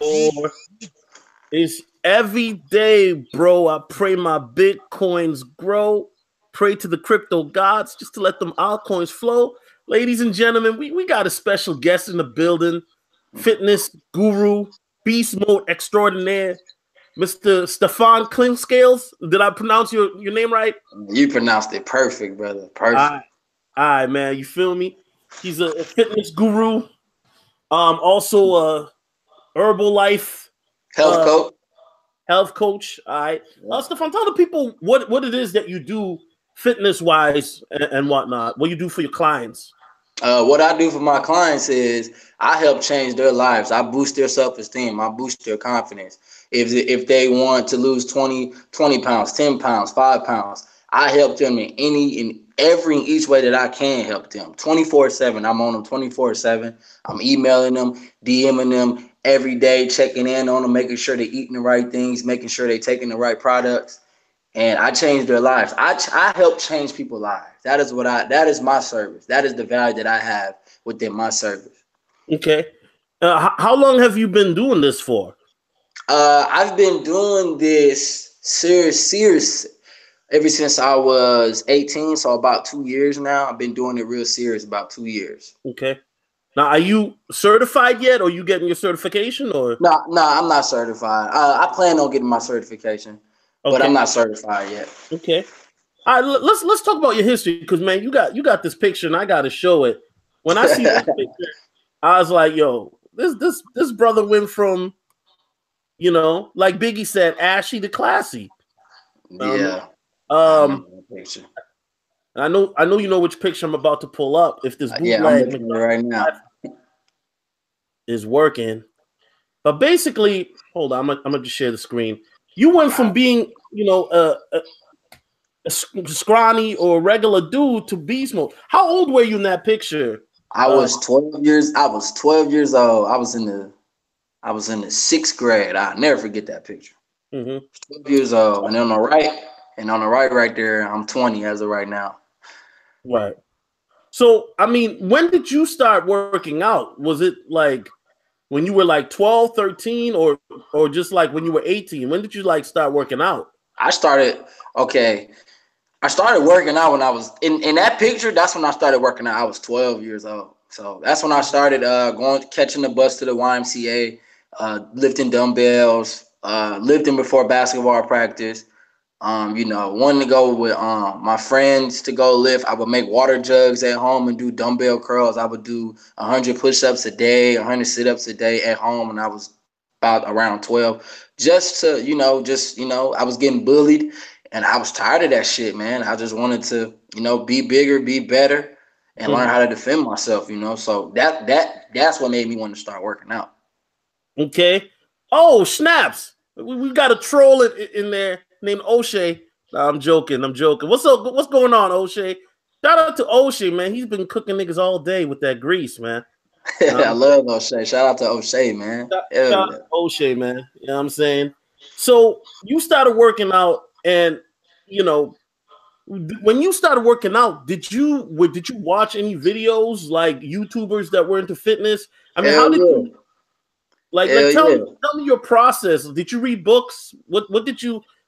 Or it's every day, bro. I pray my Bitcoins grow. Pray to the crypto gods just to let them altcoins flow. Ladies and gentlemen, we got a special guest in the building. Fitness guru, beast mode extraordinaire, Mr. Stephclinkscales. Did I pronounce your name right? You pronounced it perfect, brother. Perfect. All right, man. You feel me? He's a fitness guru. Also a Herbalife health coach. All right. Stefan, tell the people what it is that you do fitness wise and whatnot. What you do for your clients. What I do for my clients is I help change their lives. I boost their self-esteem. I boost their confidence. If they want to lose 20 pounds, 10 pounds, 5 pounds, I help them in each way that I can help them. 24/7. I'm on them 24/7. I'm emailing them, DMing them every day, checking in on them, making sure they're eating the right things, making sure they're taking the right products. And I change their lives. I help change people's lives. That is my service. That is the value that I have within my service. Okay. How long have you been doing this for? I've been doing this serious ever since I was 18. So about 2 years now. I've been doing it real serious about 2 years. Okay. Now, are you certified yet? Or are you getting your certification? Or no, I'm not certified. I plan on getting my certification. Okay. But I'm not certified yet. Okay. All right, let's talk about your history, because man, you got this picture and I gotta show it. When I see this picture, I was like, yo, this brother went from, like Biggie said, ashy to classy. Yeah. I know you know which picture I'm about to pull up. If this bootleg I'm right now is working. But basically, hold on, I'm gonna just share the screen. You went from being, a scrawny or regular dude to beast mode. How old were you in that picture? I was 12 years. I was 12 years old. I was in the 6th grade. I'll never forget that picture. 12 years old, and on the right there, I'm 20 as of right now. Right. So, I mean, when did you start working out? Was it like when you were like 12, 13, or just like when you were 18? When did you like start working out? I started working out when I was in that picture. That's when I started working out. I was 12 years old. So that's when I started catching the bus to the YMCA, lifting dumbbells, lifting before basketball practice. Wanting to go with my friends to go lift. I would make water jugs at home and do dumbbell curls. I would do 100 push-ups a day, 100 sit-ups a day at home when I was about around 12. Just to, I was getting bullied and I was tired of that shit, man. I just wanted to, be bigger, be better, and learn how to defend myself, So that's what made me want to start working out. Okay. Oh, snaps. We got a troll in there named O'Shea. No, I'm joking. What's up? What's going on, O'Shea? Shout out to O'Shea, man. He's been cooking niggas all day with that grease, man. I love O'Shea. Shout out to O'Shea, man. Shout out to O'Shea, man. You know what I'm saying? So you started working out, and when you started working out, did you watch any videos like YouTubers that were into fitness? I mean, how did you tell me your process? Did you read books?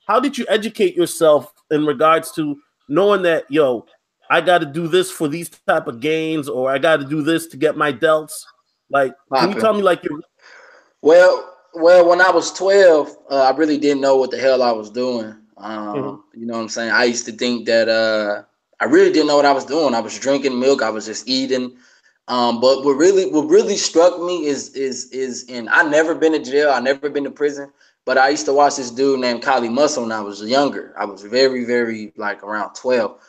How did you educate yourself in regards to knowing that, I got to do this for these type of gains, or I got to do this to get my delts? Like, can you tell me like your? Well, when I was 12, I really didn't know what the hell I was doing. You know what I'm saying? I used to think that I really didn't know what I was doing. I was drinking milk. I was just eating. But what really struck me is I never been to jail. I never been to prison. But I used to watch this dude named Kylie Muscle when I was younger. I was very, very like around 12,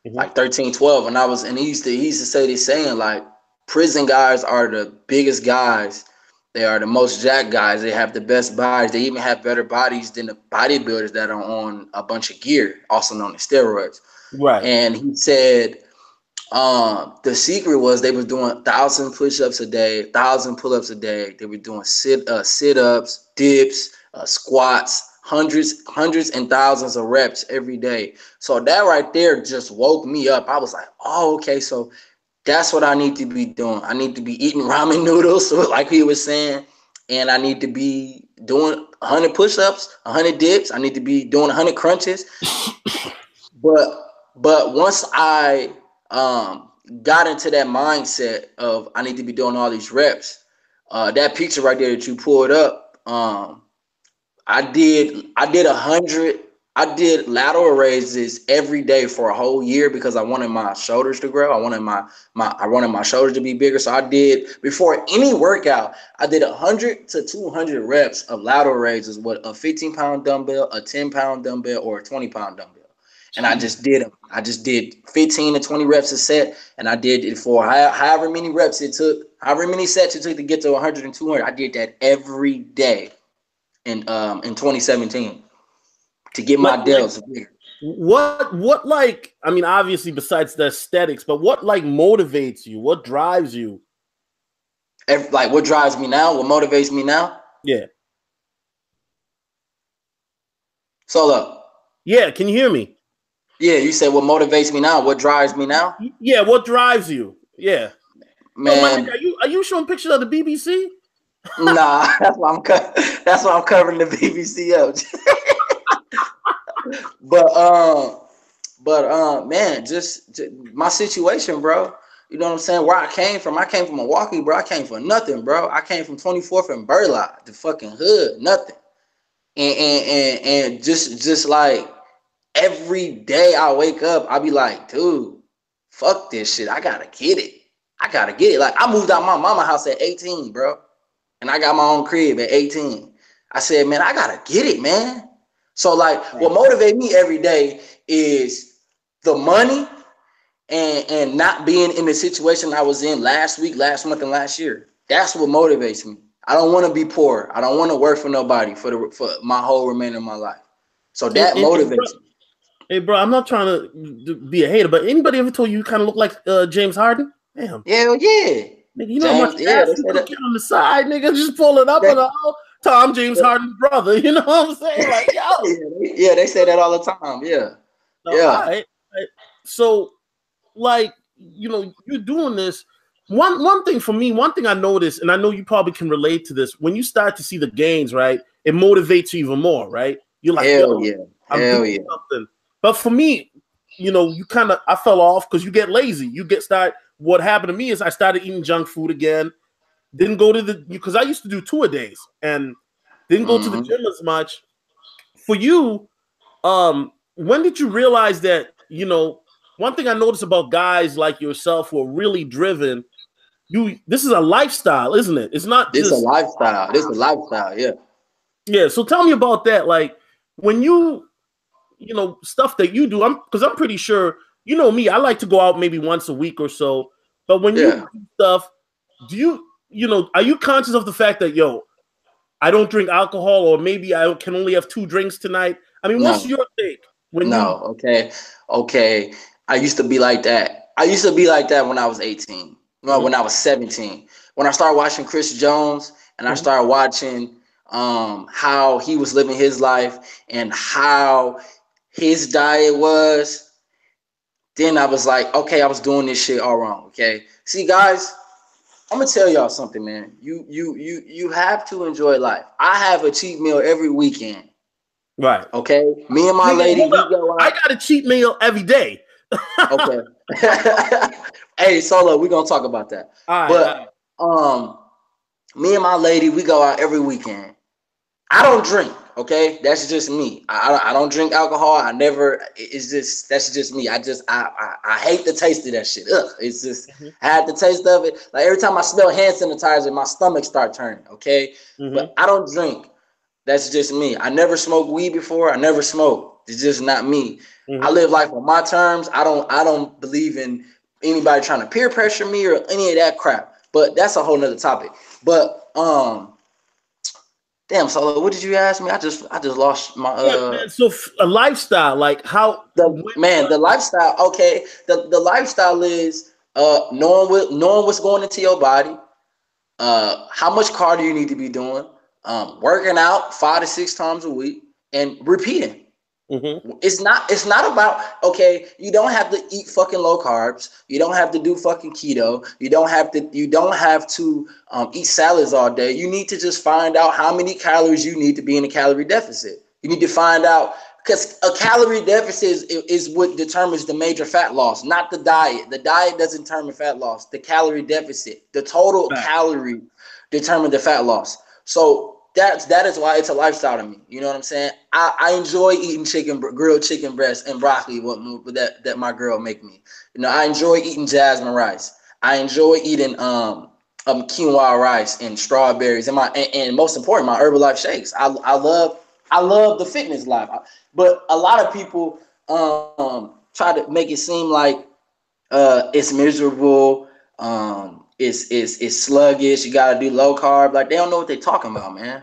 like 13, 12. And he used to say this saying, like, prison guys are the biggest guys. They are the most jacked guys. They have the best bodies. They even have better bodies than the bodybuilders that are on a bunch of gear, also known as steroids. Right. And he said the secret was they were doing 1,000 push-ups a day, 1,000 pull-ups a day. They were doing sit-ups, dips, squats, hundreds and thousands of reps every day. So that right there just woke me up. I was like, oh, okay, so that's what I need to be doing. I need to be eating ramen noodles, like he was saying. and I need to be doing 100 push-ups, 100 dips. I need to be doing 100 crunches. But once I got into that mindset of I need to be doing all these reps, that picture right there that you pulled up, I did lateral raises every day for a whole year because I wanted my shoulders to grow. I wanted my shoulders to be bigger. So I did, before any workout, I did 100 to 200 reps of lateral raises with a 15-pound dumbbell, a 10-pound dumbbell, or a 20-pound dumbbell. And I just did them. I just did 15 to 20 reps a set, and I did it for however many reps it took, however many sets it took to get to 100 and 200. I did that every day in 2017 to get my delts bigger. What like, I mean, obviously besides the aesthetics, but what like motivates you? What drives you? Like what drives me now? What motivates me now? Yeah. Solo. Yeah, can you hear me? Yeah, you said what motivates me now? What drives me now? Yeah, what drives you? Yeah. Man, are you showing pictures of the BBC? Nah, that's why I'm covering the BBC up. but man, just my situation, bro. You know what I'm saying? Where I came from Milwaukee, bro. I came from nothing, bro. I came from 24th and Burlock, the fucking hood, nothing. And just like every day I wake up, I be like, dude, fuck this shit. I gotta get it. Like I moved out my mama house at 18, bro. And I got my own crib at 18. I said, man, I gotta get it, man. So like what motivates me every day is the money and not being in the situation I was in last week, last month, and last year. That's what motivates me. I don't want to be poor. I don't want to work for nobody for my whole remainder of my life. So that motivates me. Hey, bro, I'm not trying to be a hater, but anybody ever told you kind of look like James Harden? Damn. Hell yeah. Nigga, you know how much ass you cooking on the side, nigga? Just pull it up on the Tom James Harden's brother. You know what I'm saying? Like, yo. Yeah, they say that all the time. Yeah. No, yeah. All right. So, like, you know, you're doing this. One thing for me, one thing I noticed, and I know you probably can relate to this, when you start to see the gains, right, it motivates you even more, right? You're like, hell yeah. I'm doing something. But for me, you know, I fell off because you get lazy. What happened to me is I started eating junk food again. Didn't go to because I used to do 2 a days and didn't go to the gym as much. For you, when did you realize that, you know, one thing I noticed about guys like yourself who are really driven, this is a lifestyle, isn't it? It's not just a lifestyle. This is a lifestyle, yeah. Yeah. So tell me about that. Like when you know, stuff that you do, because I'm pretty sure, you know me, I like to go out maybe once a week or so. But when you do stuff, you know, are you conscious of the fact that, yo, I don't drink alcohol, or maybe I can only have 2 drinks tonight? I mean, what's your take? Okay. I used to be like that. I used to be like that when I was 18. No, when I was 17. When I started watching Chris Jones and I started watching how he was living his life and how his diet was, then I was like, okay, I was doing this shit all wrong. Okay. See, guys, I'm gonna tell y'all something, man. You have to enjoy life. I have a cheat meal every weekend. Right. Okay. Me and my lady, we go out. I got a cheat meal every day. Okay. Hey, Solo, we're gonna talk about that. All right, but me and my lady, we go out every weekend. I don't drink. Okay, that's just me. I don't drink alcohol. That's just me. I hate the taste of that shit. Ugh, it's just I had the taste of it. Like every time I smell hand sanitizer, my stomach start turning. Okay, but I don't drink. That's just me. I never smoked weed before. I never smoked. It's just not me. I live life on my terms. I don't believe in anybody trying to peer pressure me or any of that crap. But that's a whole nother topic. But damn, Solo, what did you ask me? I just lost my man, so a lifestyle, like how the lifestyle. Okay, the lifestyle is knowing what's going into your body, how much cardio you need to be doing, working out 5 to 6 times a week, and repeating. It's not about, okay, you don't have to eat fucking low carbs. You don't have to do fucking keto. You don't have to eat salads all day. You need to just find out how many calories you need to be in a calorie deficit. You need to find out, because a calorie deficit is what determines the major fat loss, not the diet. The diet doesn't determine fat loss. The calorie deficit, the total calorie, determine the fat loss. So that is why it's a lifestyle to me. You know what I'm saying? I enjoy eating grilled chicken breast and broccoli that my girl make me. You know, I enjoy eating jasmine rice. I enjoy eating quinoa rice and strawberries and most important, my Herbalife shakes. I love the fitness life. But a lot of people try to make it seem like it's miserable. It's sluggish. You gotta do low carb. Like, they don't know what they're talking about, man.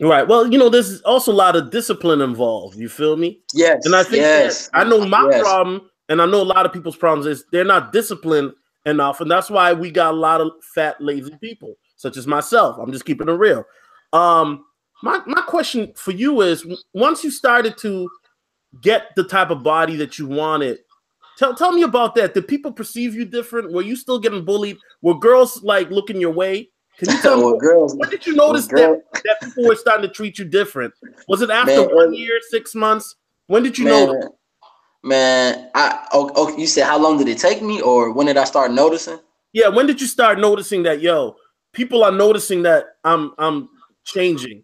Right. Well, you know, there's also a lot of discipline involved. You feel me? Yes. And I think that I know my problem, and I know a lot of people's problems is they're not disciplined enough, and that's why we got a lot of fat, lazy people, such as myself. I'm just keeping it real. My question for you is: once you started to get the type of body that you wanted, tell me about that. Did people perceive you different? Were you still getting bullied? Were girls like looking your way? Can you tell me what did you notice that people were starting to treat you different? Was it after 1 year, 6 months? When did you notice? Man, you said how long did it take me, or when did I start noticing? Yeah, when did you start noticing that, yo, people are noticing that I'm changing?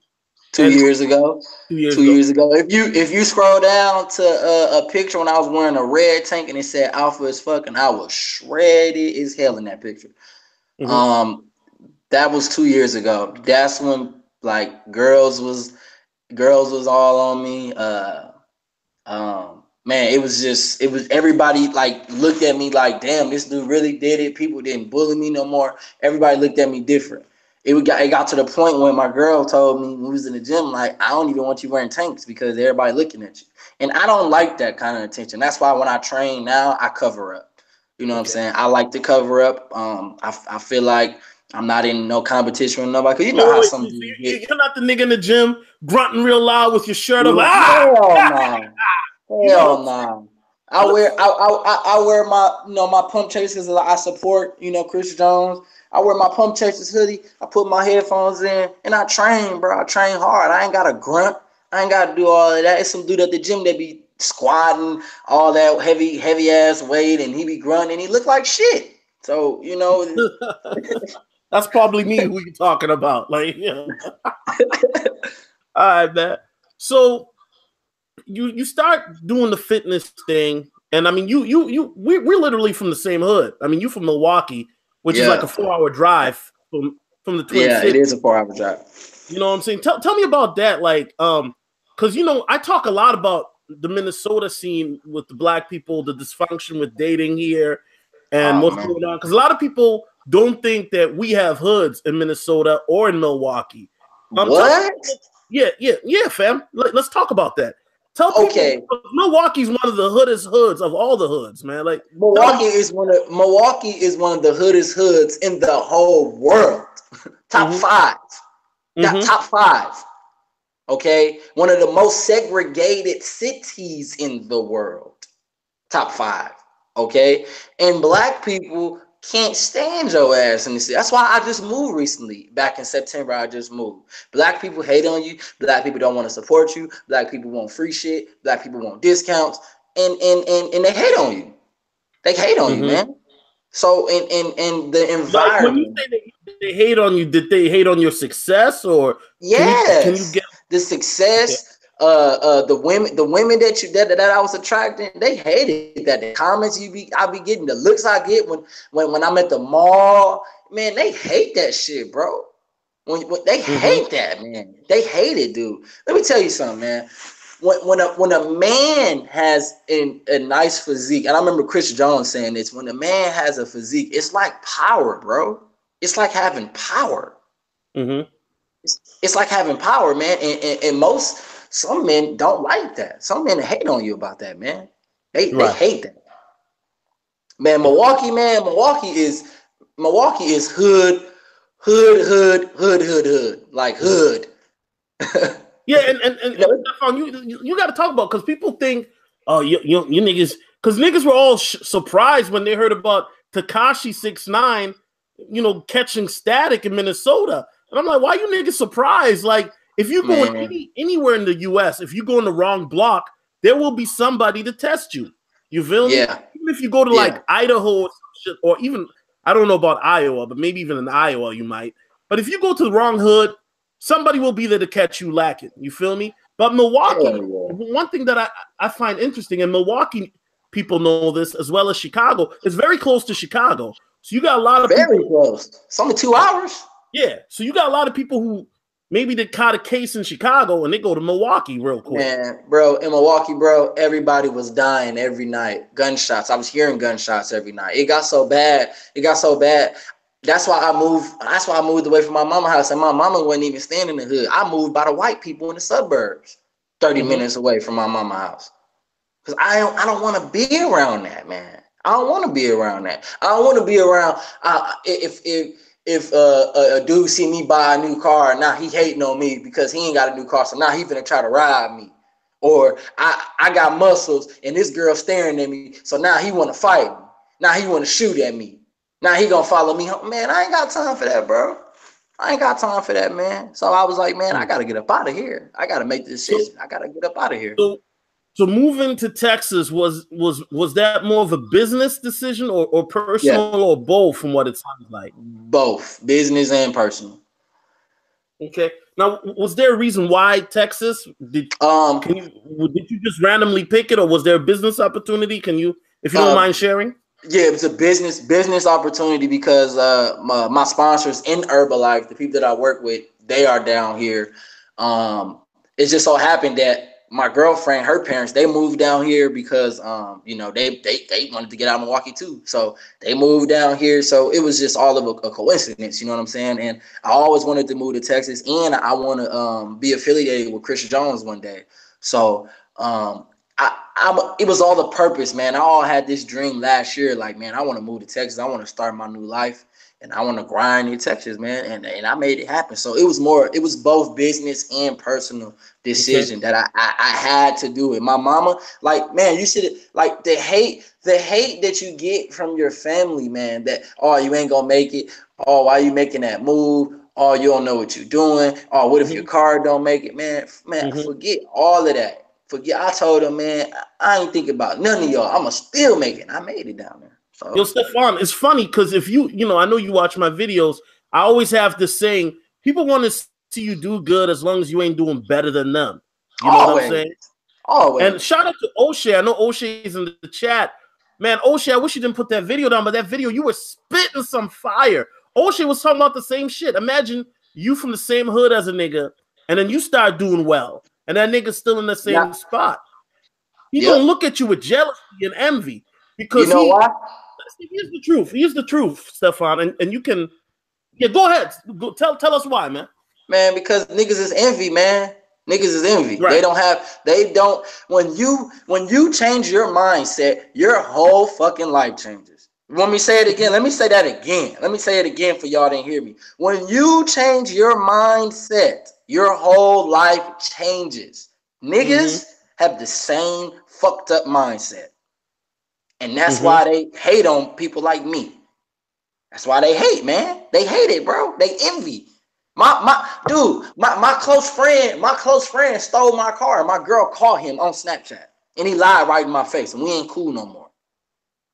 2 years ago. 2 years ago. If you scroll down to a picture when I was wearing a red tank and it said alpha as fuck, and I was shredded as hell in that picture. That was 2 years ago. That's when like girls was all on me. Man, it was everybody like looked at me like, damn, this dude really did it. People didn't bully me no more. Everybody looked at me different. It got to the point when my girl told me when we was in the gym, like, I don't even want you wearing tanks because everybody looking at you. And I don't like that kind of attention. That's why when I train now, I cover up. You know what I'm saying? I like to cover up. I feel like I'm not in no competition with nobody. Cause you know how some dudes get. You're not the nigga in the gym grunting real loud with your shirt off. Hell no. I wear my my pump chasers. I support Chris Jones. I wear my pump chasers hoodie. I put my headphones in and I train, bro. I train hard. I ain't got to grunt. I ain't got to do all of that. It's some dude at the gym that be squatting all that heavy ass weight, and he be grunting. He look like shit. So that's probably me who you talking about. Like, all right, man. So you start doing the fitness thing, and I mean, we're literally from the same hood. I mean, you from Milwaukee, which is like a 4-hour drive from the Twin Cities. It is a 4-hour drive. You know what I'm saying? Tell me about that, like, because I talk a lot about the Minnesota scene with the black people, the dysfunction with dating here, and what's going on. Because a lot of people don't think that we have hoods in Minnesota or in Milwaukee. What? Yeah, fam. Let's talk about that. Tell people, Milwaukee's one of the hoods of all the hoods, man. Like Milwaukee is one of the hoodest hoods in the whole world. Top 5. Top 5. Okay, one of the most segregated cities in the world. Top 5. Okay, and black people can't stand your ass in the city. That's why I just moved recently. Back in September, I just moved. Black people hate on you. Black people don't want to support you. Black people want free shit. Black people want discounts, and they hate on you. They hate on you, man. So in the environment, when you say they hate on you, did they hate on your success, or can you get the success? The women that I was attracting, they hated that. The comments I be getting, the looks I get when I'm at the mall, man, they hate that shit, bro. When they hate that, man, they hate it, dude. Let me tell you something, man. When a man has a nice physique, and I remember Chris Jones saying this, when a man has a physique, it's like power, bro. It's like having power. It's like having power, man. And some men don't like that. Some men hate on you about that, man. They hate that. Man, Milwaukee is hood. Like hood. Yeah, and Stephon, you got to talk about, because people think, oh, you niggas, because niggas were all surprised when they heard about Tekashi 6ix9ine, catching static in Minnesota, and I'm like, why you niggas surprised? Like, if you go anywhere in the U.S., if you go in the wrong block, there will be somebody to test you. You feel me? Yeah. Even if you go to like Idaho or even, I don't know about Iowa, but maybe even in Iowa you might. But if you go to the wrong hood, somebody will be there to catch you lacking. You feel me? But Milwaukee, one thing that I find interesting, and Milwaukee people know this as well as Chicago, it's very close to Chicago. So you got a lot of very close. It's only 2 hours. Yeah. So you got a lot of people who maybe they caught a case in Chicago and they go to Milwaukee real quick. Man, bro, in Milwaukee, bro, everybody was dying every night. Gunshots. I was hearing gunshots every night. It got so bad. That's why I moved away from my mama's house, and my mama wasn't even staying in the hood. I moved by the white people in the suburbs, 30 minutes away from my mama's house. Because I don't want to be around that, man. I don't want to be around that. I don't want to be around if a dude see me buy a new car, now he hating on me because he ain't got a new car, so now he finna try to ride me. Or I got muscles and this girl staring at me, so now he want to fight me. Now he want to shoot at me. Now he gonna follow me home. Man, I ain't got time for that, bro. I ain't got time for that, man. So I was like, man, I gotta get up out of here. I gotta make this decision. I gotta get up out of here. So moving to Texas was that more of a business decision or personal or both, from what it sounds like? Both, business and personal. Okay. Now, was there a reason why Texas? Did you just randomly pick it, or was there a business opportunity? Can you, if you don't mind sharing? Yeah, it was a business opportunity because my sponsors in Herbalife, the people that I work with, they are down here. It just so happened that my girlfriend, her parents, they moved down here because they wanted to get out of Milwaukee too. So they moved down here. So it was just all of a coincidence, you know what I'm saying? And I always wanted to move to Texas, and I want to be affiliated with Chris Jones one day. So it was all the purpose, man. I all had this dream last year, like, man, I want to move to Texas. I want to start my new life, and I want to grind in Texas, man. And I made it happen. So it was both business and personal decision that I had to do it. My mama, like, man, you should, like, the hate that you get from your family, man, that, oh, you ain't gonna make it. Oh, why you making that move? Oh, you don't know what you're doing. Oh, what if your car don't make it? Man, forget all of that. I told him, man, I ain't thinking about none of y'all. I'ma still make it. I made it down there. So. Yo, Stephon, it's funny because if I know you watch my videos, I always have this saying, people want to see you do good as long as you ain't doing better than them. You know what I'm saying? Always. And shout out to O'Shea. I know O'Shea is in the chat. Man, O'Shea, I wish you didn't put that video down, but that video, you were spitting some fire. O'Shea was talking about the same shit. Imagine you from the same hood as a nigga, and then you start doing well. And that nigga's still in the same spot. He gonna look at you with jealousy and envy because you know why? Here's the truth. Here's the truth, Stephon. And you can, go ahead. Tell us why, man. Man, because niggas is envy, man. Niggas is envy. Right. When you change your mindset, your whole fucking life changes. You want me to say it again? Let me say that again. Let me say it again for y'all didn't hear me. When you change your mindset, your whole life changes. Niggas have the same fucked up mindset. And that's why they hate on people like me. That's why they hate, man. They hate it, bro. They envy. My close friend stole my car. My girl caught him on Snapchat. And he lied right in my face. And we ain't cool no more.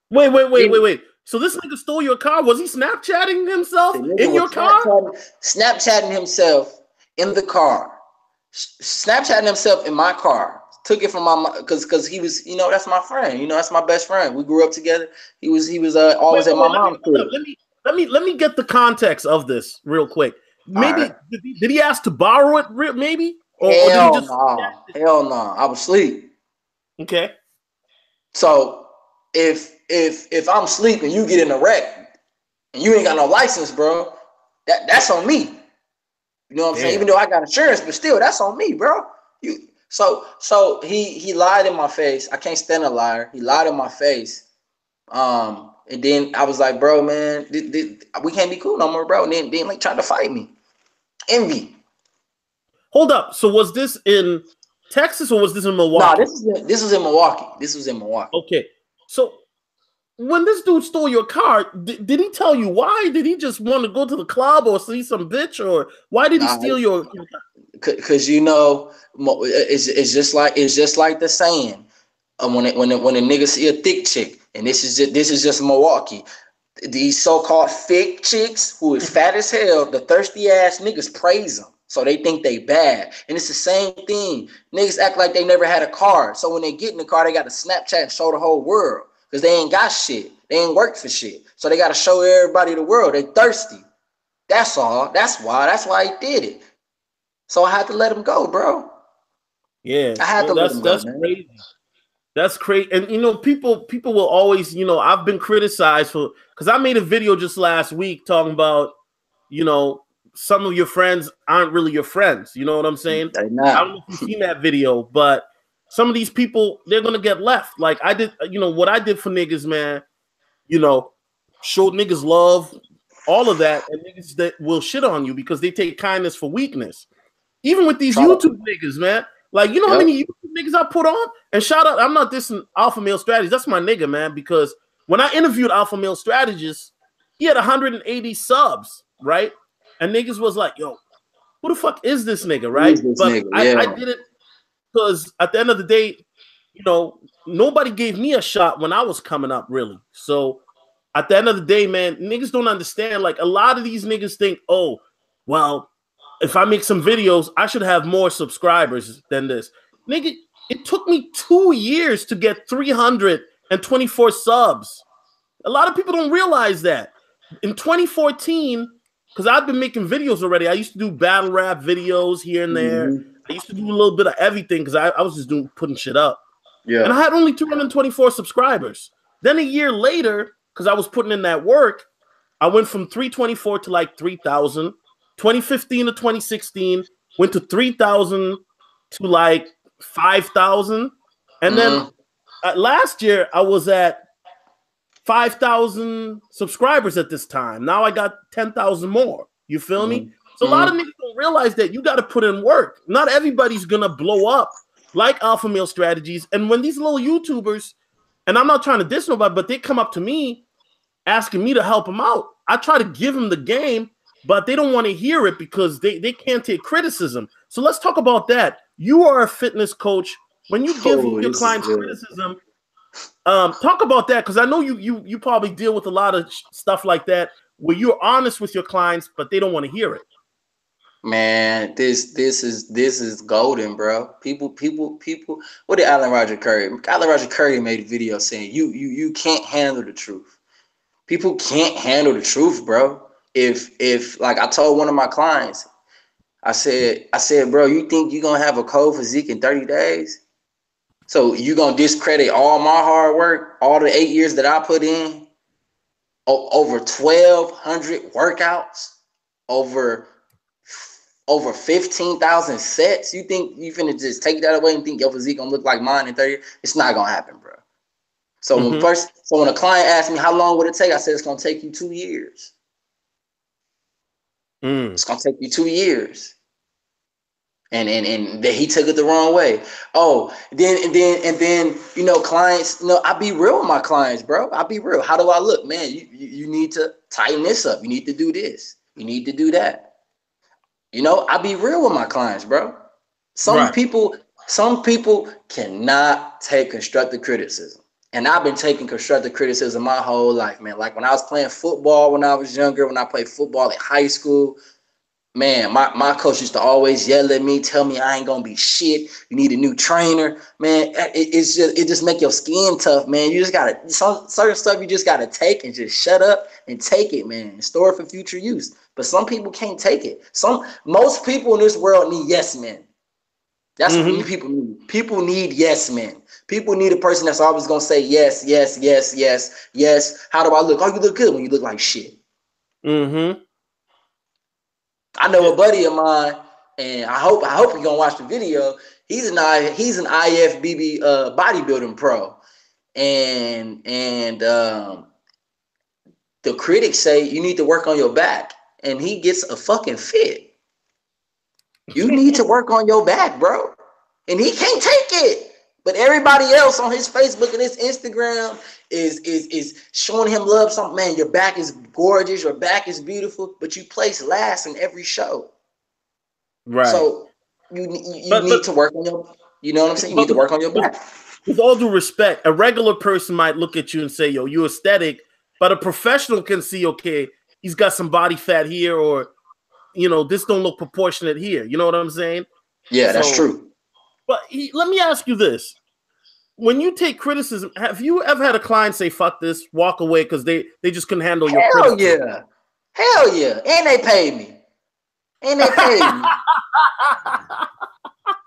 Wait. So this nigga stole your car? Was he Snapchatting himself in your car? Snapchatting himself in the car. Snapchatting himself in my car. Took it from my, because he was, that's my friend. That's my best friend. We grew up together. He was always at my mom's crib. Let me get the context of this real quick. Maybe did he ask to borrow it? Maybe Hell no. I was asleep. Okay. So if I'm sleeping, you get in a wreck and you ain't got no license, bro, that's on me. You know what I'm saying? Even though I got insurance, but still, that's on me, bro. So he lied in my face. I can't stand a liar. He lied in my face. And then I was like, bro, man, we can't be cool no more, bro. And then like tried to fight me. Envy. Hold up. So was this in Texas or was this in Milwaukee? No, this was in Milwaukee. This was in Milwaukee. Okay. So when this dude stole your car, did he tell you why? Did he just want to go to the club or see some bitch, or why did he steal your? Because it's just like the saying, when a nigga see a thick chick, and this is just Milwaukee. These so-called fake chicks who is fat as hell, the thirsty ass niggas praise them. So they think they bad. And it's the same thing. Niggas act like they never had a car. So when they get in the car, they got to Snapchat and show the whole world. Because they ain't got shit. They ain't worked for shit. So they got to show everybody the world. They thirsty. That's all. That's why he did it. So I had to let him go, bro. Yeah. I had to let him go, man. Crazy. That's crazy. And, people will always, I've been criticized because I made a video just last week talking about, some of your friends aren't really your friends. You know what I'm saying? I don't know if you've seen that video, but some of these people, they're going to get left. Like I did, what I did for niggas, man, showed niggas love, all of that, and niggas that will shit on you because they take kindness for weakness. Even with these YouTube niggas, man. Like, how many YouTube niggas I put on? And shout out, I'm not dissing Alpha Male Strategies. That's my nigga, man, because when I interviewed Alpha Male Strategist, he had 180 subs, right? And niggas was like, yo, who the fuck is this nigga, right? But I did it because at the end of the day, nobody gave me a shot when I was coming up, really. So at the end of the day, man, niggas don't understand. Like, a lot of these niggas think, oh, well, if I make some videos, I should have more subscribers than this. Nigga, it took me 2 years to get 324 subs. A lot of people don't realize that. In 2014, because I've been making videos already. I used to do battle rap videos here and there. I used to do a little bit of everything because I was just putting shit up. Yeah. And I had only 224 subscribers. Then a year later, because I was putting in that work, I went from 324 to like 3,000. 2015 to 2016 went to 3,000 to like 5,000. And then last year I was at 5,000 subscribers at this time. Now I got 10,000 more. You feel me? So a lot of niggas don't realize that you got to put in work. Not everybody's going to blow up like Alpha Male Strategies. And when these little YouTubers, and I'm not trying to diss nobody, but they come up to me asking me to help them out, I try to give them the game, but they don't want to hear it because they can't take criticism. So let's talk about that. You are a fitness coach. When you give your clients criticism, talk about that, because I know you probably deal with a lot of stuff like that where you're honest with your clients, but they don't want to hear it. Man, this is golden, bro. People. What did Alan Roger Curry? Alan Roger Curry made a video saying you can't handle the truth. People can't handle the truth, bro. If like I told one of my clients, I said, bro, you think you're gonna have a cold physique in 30 days? So you gonna discredit all my hard work, all the 8 years that I put in, over 1,200 workouts, over 15,000 sets? You think you finna just take that away and think your physique gonna look like mine in 30 years? It's not gonna happen, bro. So when a client asked me how long would it take, I said it's gonna take you 2 years. It's gonna take you 2 years. And he took it the wrong way. Oh, then clients, I be real with my clients, bro. I be real. How do I look? Man, you need to tighten this up. You need to do this. You need to do that. I be real with my clients, bro. Some people cannot take constructive criticism. And I've been taking constructive criticism my whole life, man. Like when I was playing football when I was younger, when I played football in high school, man, my coach used to always yell at me, tell me I ain't gonna be shit. You need a new trainer, man. It just make your skin tough, man. You just gotta certain stuff you just gotta take and just shut up and take it, man. And store it for future use. But some people can't take it. Most people in this world need yes men. That's what people need. People need yes men. People need a person that's always gonna say yes, yes, yes, yes, yes. How do I look? Oh, you look good when you look like shit. I know a buddy of mine, and I hope you're gonna watch the video. He's an IFBB bodybuilding pro, and the critics say you need to work on your back, and he gets a fucking fit. You need to work on your back, bro. And he can't take it. But everybody else on his Facebook and his Instagram is showing him love. Something, man, your back is gorgeous, your back is beautiful, but you place last in every show. Right. So you need to work on your, you know what I'm saying? You need to work on your back. With all due respect, a regular person might look at you and say, yo, you're aesthetic, but a professional can see, okay, he's got some body fat here, or, you know, this don't look proportionate here. You know what I'm saying? Yeah, that's true. But let me ask you this. When you take criticism, have you ever had a client say, fuck this, walk away because they just couldn't handle your criticism? Hell yeah. And they paid me.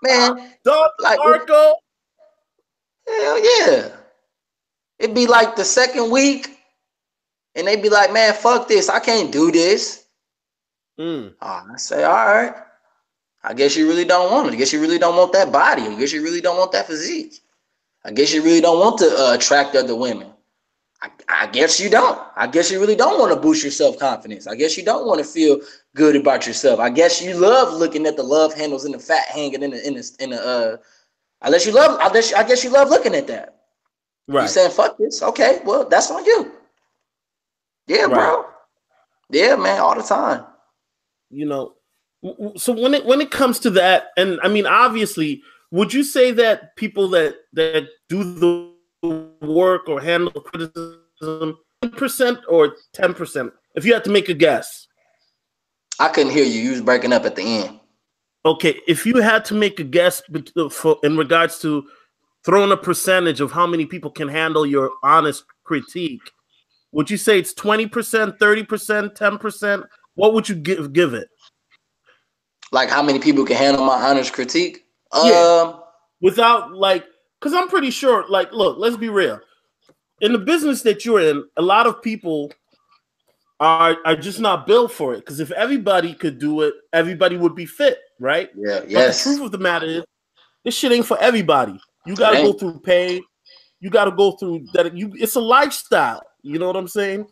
Man. Don like Marco. Hell yeah. It'd be like the second week, and they'd be like, man, fuck this. I can't do this. I say, all right. I guess you really don't want it. I guess you really don't want that body. I guess you really don't want that physique. I guess you really don't want to attract other women. I guess you don't. I guess you really don't want to boost your self-confidence. I guess you don't want to feel good about yourself. I guess you love looking at the love handles and the fat hanging in the I guess you love looking at that. Right. You saying fuck this? Okay, well, that's on you. Yeah, right. Bro. Yeah, man, all the time. You know, so when it comes to that, and I mean, obviously, would you say that people that do the work or handle criticism 10% or 10%? If you had to make a guess. I couldn't hear you. You was breaking up at the end. Okay, if you had to make a guess in regards to throwing a percentage of how many people can handle your honest critique, would you say it's 20%, 30%, 10%? What would you give it? Like how many people can handle my honest critique? Yeah. Without because I'm pretty sure, look, let's be real. In the business that you're in, a lot of people are just not built for it. Because if everybody could do it, everybody would be fit, right? Yeah, yes. But the truth of the matter is, this shit ain't for everybody. You got to go through pain. You got to go through that. It's a lifestyle. You know what I'm saying?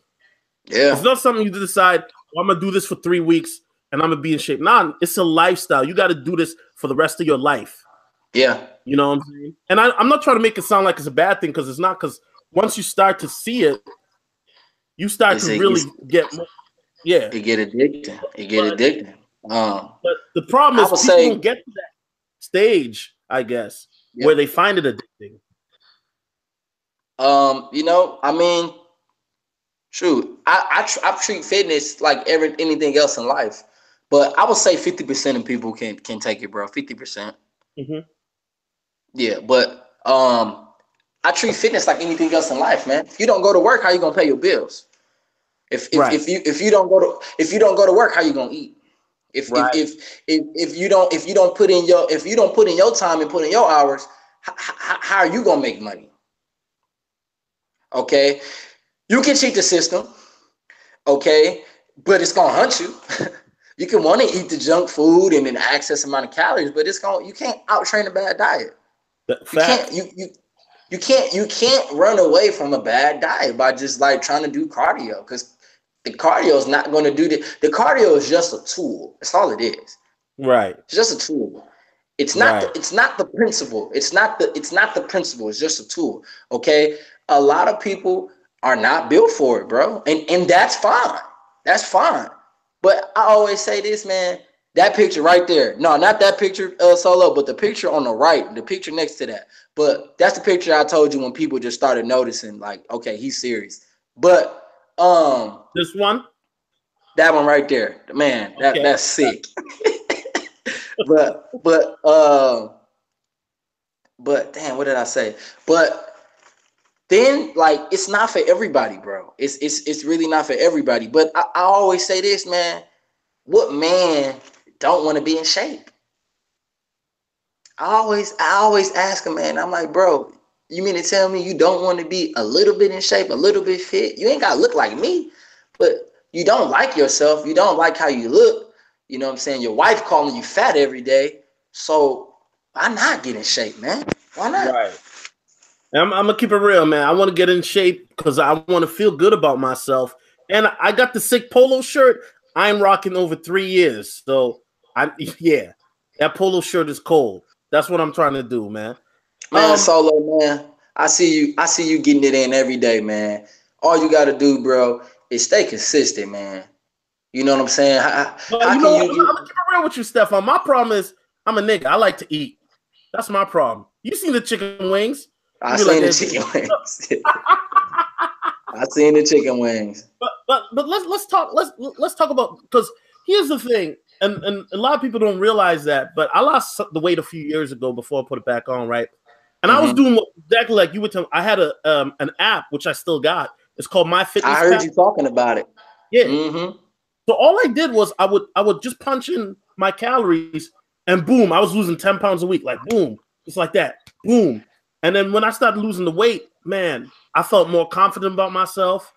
Yeah. It's not something you decide, well, I'm going to do this for 3 weeks and I'm going to be in shape. Nah, it's a lifestyle. You got to do this for the rest of your life. Yeah. You know what I'm saying? And I'm not trying to make it sound like it's a bad thing, because it's not, because once you start to see it, you start to really get more. Yeah. It get addicted. But the problem is people don't get to that stage, I guess, where they find it addicting. You know, I mean, shoot, I treat fitness like anything else in life, but I would say 50% of people can take it, bro. 50%. Mm-hmm. Yeah, but I treat fitness like anything else in life, man. If you don't go to work, how you gonna pay your bills? If you don't go to work, how you gonna eat? If you don't put in your time and put in your hours, how are you gonna make money? Okay, you can cheat the system, okay, but it's gonna hunt you. You can want to eat the junk food and an excess amount of calories, but you can't out-train a bad diet. You can't run away from a bad diet by just trying to do cardio, because the cardio is not going to do the cardio is just a tool. That's all it is. Right. It's just a tool. It's not it's not the principle. It's not the principle. It's just a tool. Okay. A lot of people are not built for it, bro. And that's fine. That's fine. But I always say this, man, that picture right there. No, not that picture, Solo, but the picture on the right, the picture next to that. But that's the picture I told you when people just started noticing, okay, he's serious. But this one? That one right there. Man, that's sick. but damn, what did I say? But then it's not for everybody, bro. It's really not for everybody. But I always say this, man. What man don't want to be in shape? I always ask a man, I'm like, bro, you mean to tell me you don't want to be a little bit in shape, a little bit fit? You ain't got to look like me, but you don't like yourself. You don't like how you look. You know what I'm saying? Your wife calling you fat every day. So why not get in shape, man? Why not? Right. I'm going to keep it real, man. I want to get in shape because I want to feel good about myself. And I got the sick polo shirt I'm rocking over 3 years. So, yeah. That polo shirt is cold. That's what I'm trying to do, man. Man, Solo, man, I see you getting it in every day, man. All you got to do, bro, is stay consistent, man. You know what I'm saying? I'm gonna keep it real with you, Stefan. My problem is I'm a nigga. I like to eat. That's my problem. You seen the chicken wings? I seen the chicken wings. I seen the chicken wings. But let's talk about, because here's the thing, and a lot of people don't realize that, but I lost the weight a few years ago before I put it back on, right? And I was doing exactly like you were telling. I had an app which I still got. It's called My Fitness. I heard you talking about it. Yeah. So all I did was I would just punch in my calories, and boom, I was losing 10 pounds a week. Like boom, just like that, boom. And then when I started losing the weight, man, I felt more confident about myself.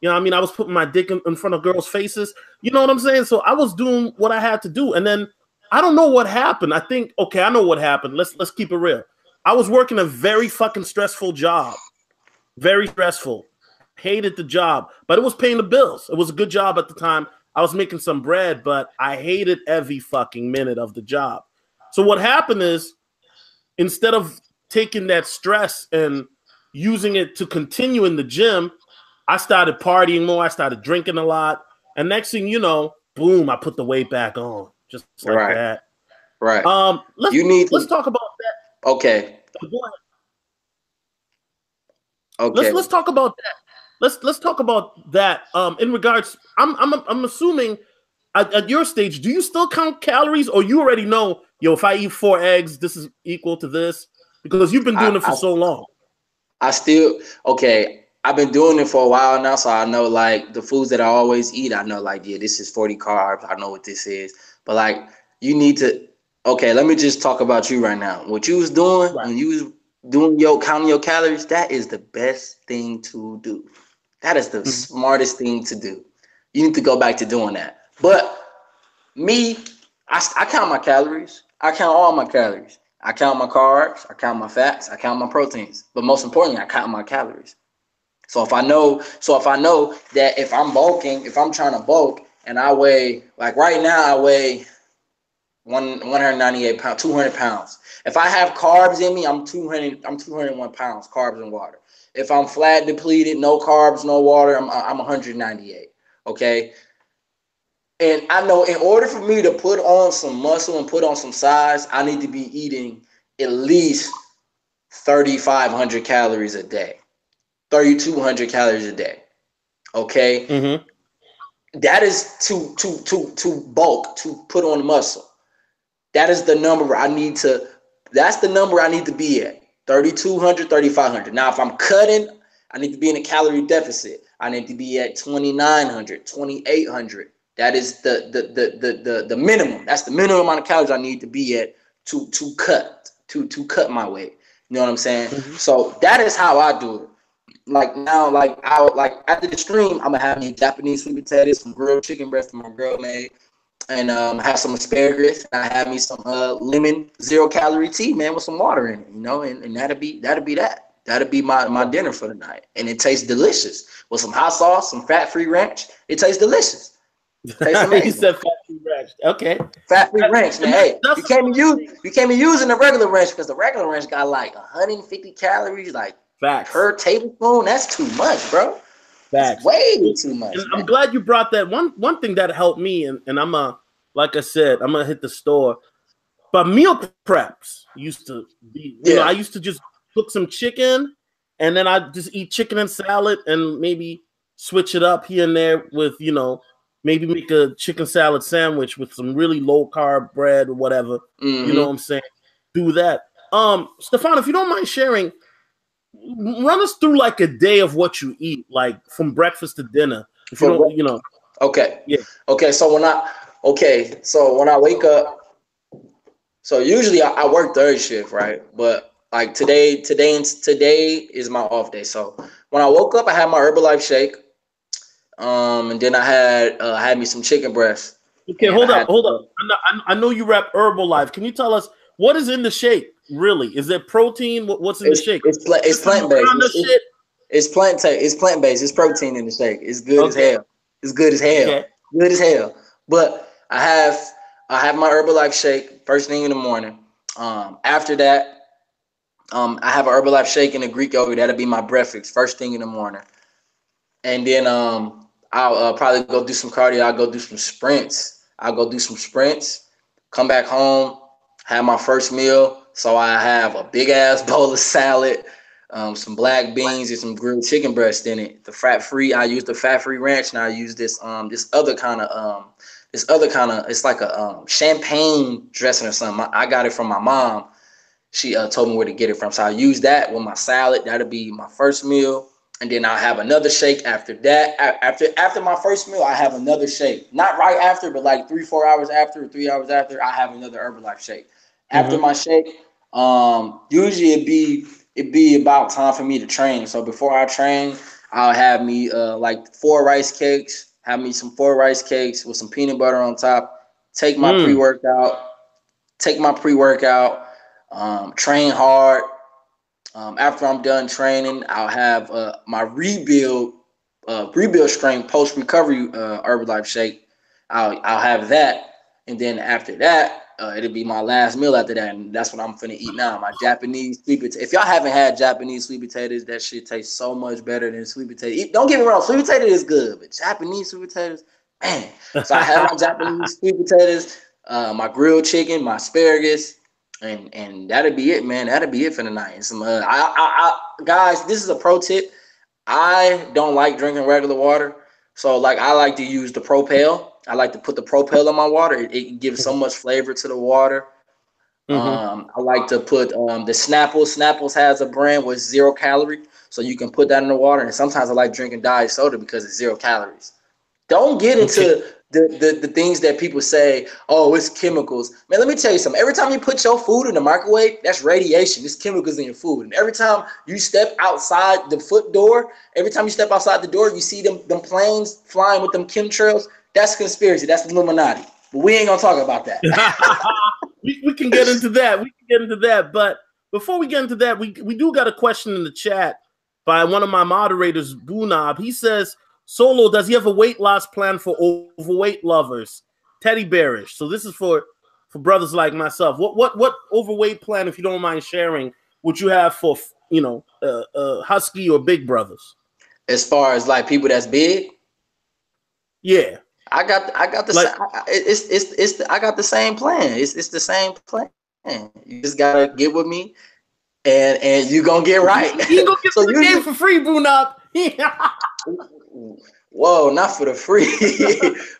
You know what I mean? I was putting my dick in front of girls' faces. You know what I'm saying? So I was doing what I had to do. And then I don't know what happened. I think, okay, I know what happened. Let's keep it real. I was working a very fucking stressful job. Very stressful. Hated the job, but it was paying the bills. It was a good job at the time. I was making some bread, but I hated every fucking minute of the job. So what happened is, instead of taking that stress and using it to continue in the gym, I started partying more. I started drinking a lot. And next thing you know, boom, I put the weight back on. Just like that. Right. Let's talk about that. Okay. Go ahead. Okay. Let's talk about that. Let's talk about that. In regards, I'm assuming at your stage, do you still count calories, or you already know, yo, if I eat 4 eggs, this is equal to this? Because you've been doing it for so long. I've been doing it for a while now, so I know like the foods that I always eat. I know like, yeah, this is 40 carbs. I know what this is. But like, you need to. Okay, let me just talk about you right now. What you was doing when you was doing counting your calories, that is the best thing to do. That is the smartest thing to do. You need to go back to doing that. But me, I count my calories. I count all my calories. I count my carbs. I count my fats. I count my proteins. But most importantly, I count my calories. So if I know that if I'm bulking, if I'm trying to bulk, and I weigh, like right now, I weigh 198 pounds, 200 pounds. If I have carbs in me, I'm 201 pounds, carbs and water. If I'm flat depleted, no carbs, no water, I'm 198. Okay. And I know in order for me to put on some muscle and put on some size, I need to be eating at least 3,500 calories a day, 3,200 calories a day. Okay. That is to bulk, to put on muscle. That is the number I need to. That's the number I need to be at. 3,200, 3,500. Now, if I'm cutting, I need to be in a calorie deficit. I need to be at 2,900, 2,800. That is the minimum. That's the minimum amount of calories I need to be at to cut my weight. You know what I'm saying? So that is how I do it. Like now, like after the stream, I'm gonna have me Japanese sweet potatoes, some grilled chicken breast from my girl made, and have some asparagus. And I have me some lemon 0-calorie tea, man, with some water in it, you know, and that'll be that. That'll be my dinner for the night, and it tastes delicious with some hot sauce, some fat-free ranch. It tastes delicious. It tastes amazing. You said fat-free ranch, okay? Fat-free ranch, man. Hey, you can't be using the regular ranch, because the regular ranch got like 150 calories, like. Facts. Per tablespoon, that's too much, bro. Facts. That's way too much. And I'm glad you brought that. One thing that helped me, and I'm like I said, I'm gonna hit the store. But meal preps used to be, you know, I used to just cook some chicken, and then I just eat chicken and salad, and maybe switch it up here and there with, you know, maybe make a chicken salad sandwich with some really low carb bread or whatever. You know what I'm saying? Do that. Stefan, if you don't mind sharing, run us through like a day of what you eat, like from breakfast to dinner. If you don't, you know. Okay. Yeah. Okay. So when I wake up, so usually I work third shift, right? But like today is my off day. So when I woke up, I had my Herbalife shake, and then I had me some chicken breast. Okay, hold up. I know you rap Herbalife. Can you tell us what is in the shake? Really, is it protein? What's in the shake? It's plant based. It's plant based. It's protein in the shake. It's good as hell. It's good as hell. Okay. Good as hell. But I I have my Herbalife shake first thing in the morning. After that, I have an Herbalife shake and a Greek yogurt. That'll be my breakfast first thing in the morning. And then I'll probably go do some cardio. I'll go do some sprints. Come back home, have my first meal. So I have a big ass bowl of salad, some black beans and some grilled chicken breast in it. I use the fat-free ranch, and I use this other kind of it's like a champagne dressing or something. I got it from my mom. She told me where to get it from. So I use that with my salad. That'll be my first meal. And then I'll have another shake after that. After my first meal, I have another shake. Not right after, but like 3-4 hours after or 3 hours after, I have another Herbalife shake. After my shake, usually it'd be about time for me to train. So before I train, I'll have me like 4 rice cakes. Have me some 4 rice cakes with some peanut butter on top. Take my pre-workout. Train hard. After I'm done training, I'll have my rebuild strength post recovery Herbalife shake. I'll have that, and then after that, it'll be my last meal after that, and that's what I'm finna eat now. My Japanese sweet potato. If y'all haven't had Japanese sweet potatoes, that shit tastes so much better than sweet potato. Don't get me wrong, sweet potato is good, but Japanese sweet potatoes, man. So I have my Japanese sweet potatoes, my grilled chicken, my asparagus. And that'll be it, man. That'll be it for the night. And some, guys, this is a pro tip. I don't like drinking regular water, so like I like to use the Propel. I like to put the Propel in my water. It gives so much flavor to the water. I like to put the Snapples. Snapples has a brand with 0 calorie, so you can put that in the water. And sometimes I like drinking diet soda because it's 0 calories. Don't get into the things that people say, oh, it's chemicals. Man, let me tell you something. Every time you put your food in the microwave, that's radiation. It's chemicals in your food. And every time you step outside the door, you see them planes flying with them chemtrails. That's conspiracy. That's Illuminati. But we ain't going to talk about that. we can get into that. But before we get into that, we do got a question in the chat by one of my moderators, Bunab. He says, Solo, does he have a weight loss plan for overweight lovers? Teddy bearish. So this is for brothers like myself. What overweight plan, if you don't mind sharing, would you have for husky or big brothers? As far as like people that's big? Yeah. I got the like, I got the same plan. It's the same plan. You just gotta get with me, and you gonna get right. You gonna get the game for free, Boonop. Whoa, not for the free.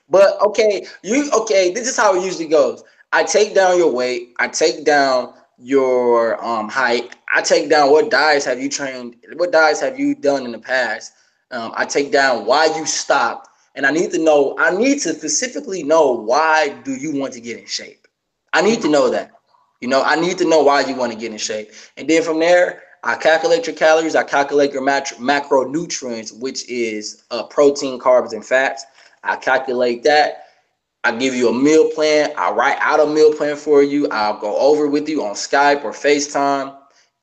But okay, this is how it usually goes. I take down your weight, I take down your height, I take down what diets have you trained, what diets have you done in the past. I take down why you stopped, and I need to specifically know why do you want to get in shape. I need to know that. I need to know why you want to get in shape. And then from there, I calculate your calories. I calculate your macronutrients, which is protein, carbs, and fats. I calculate that. I give you a meal plan. I write out a meal plan for you. I'll go over with you on Skype or FaceTime,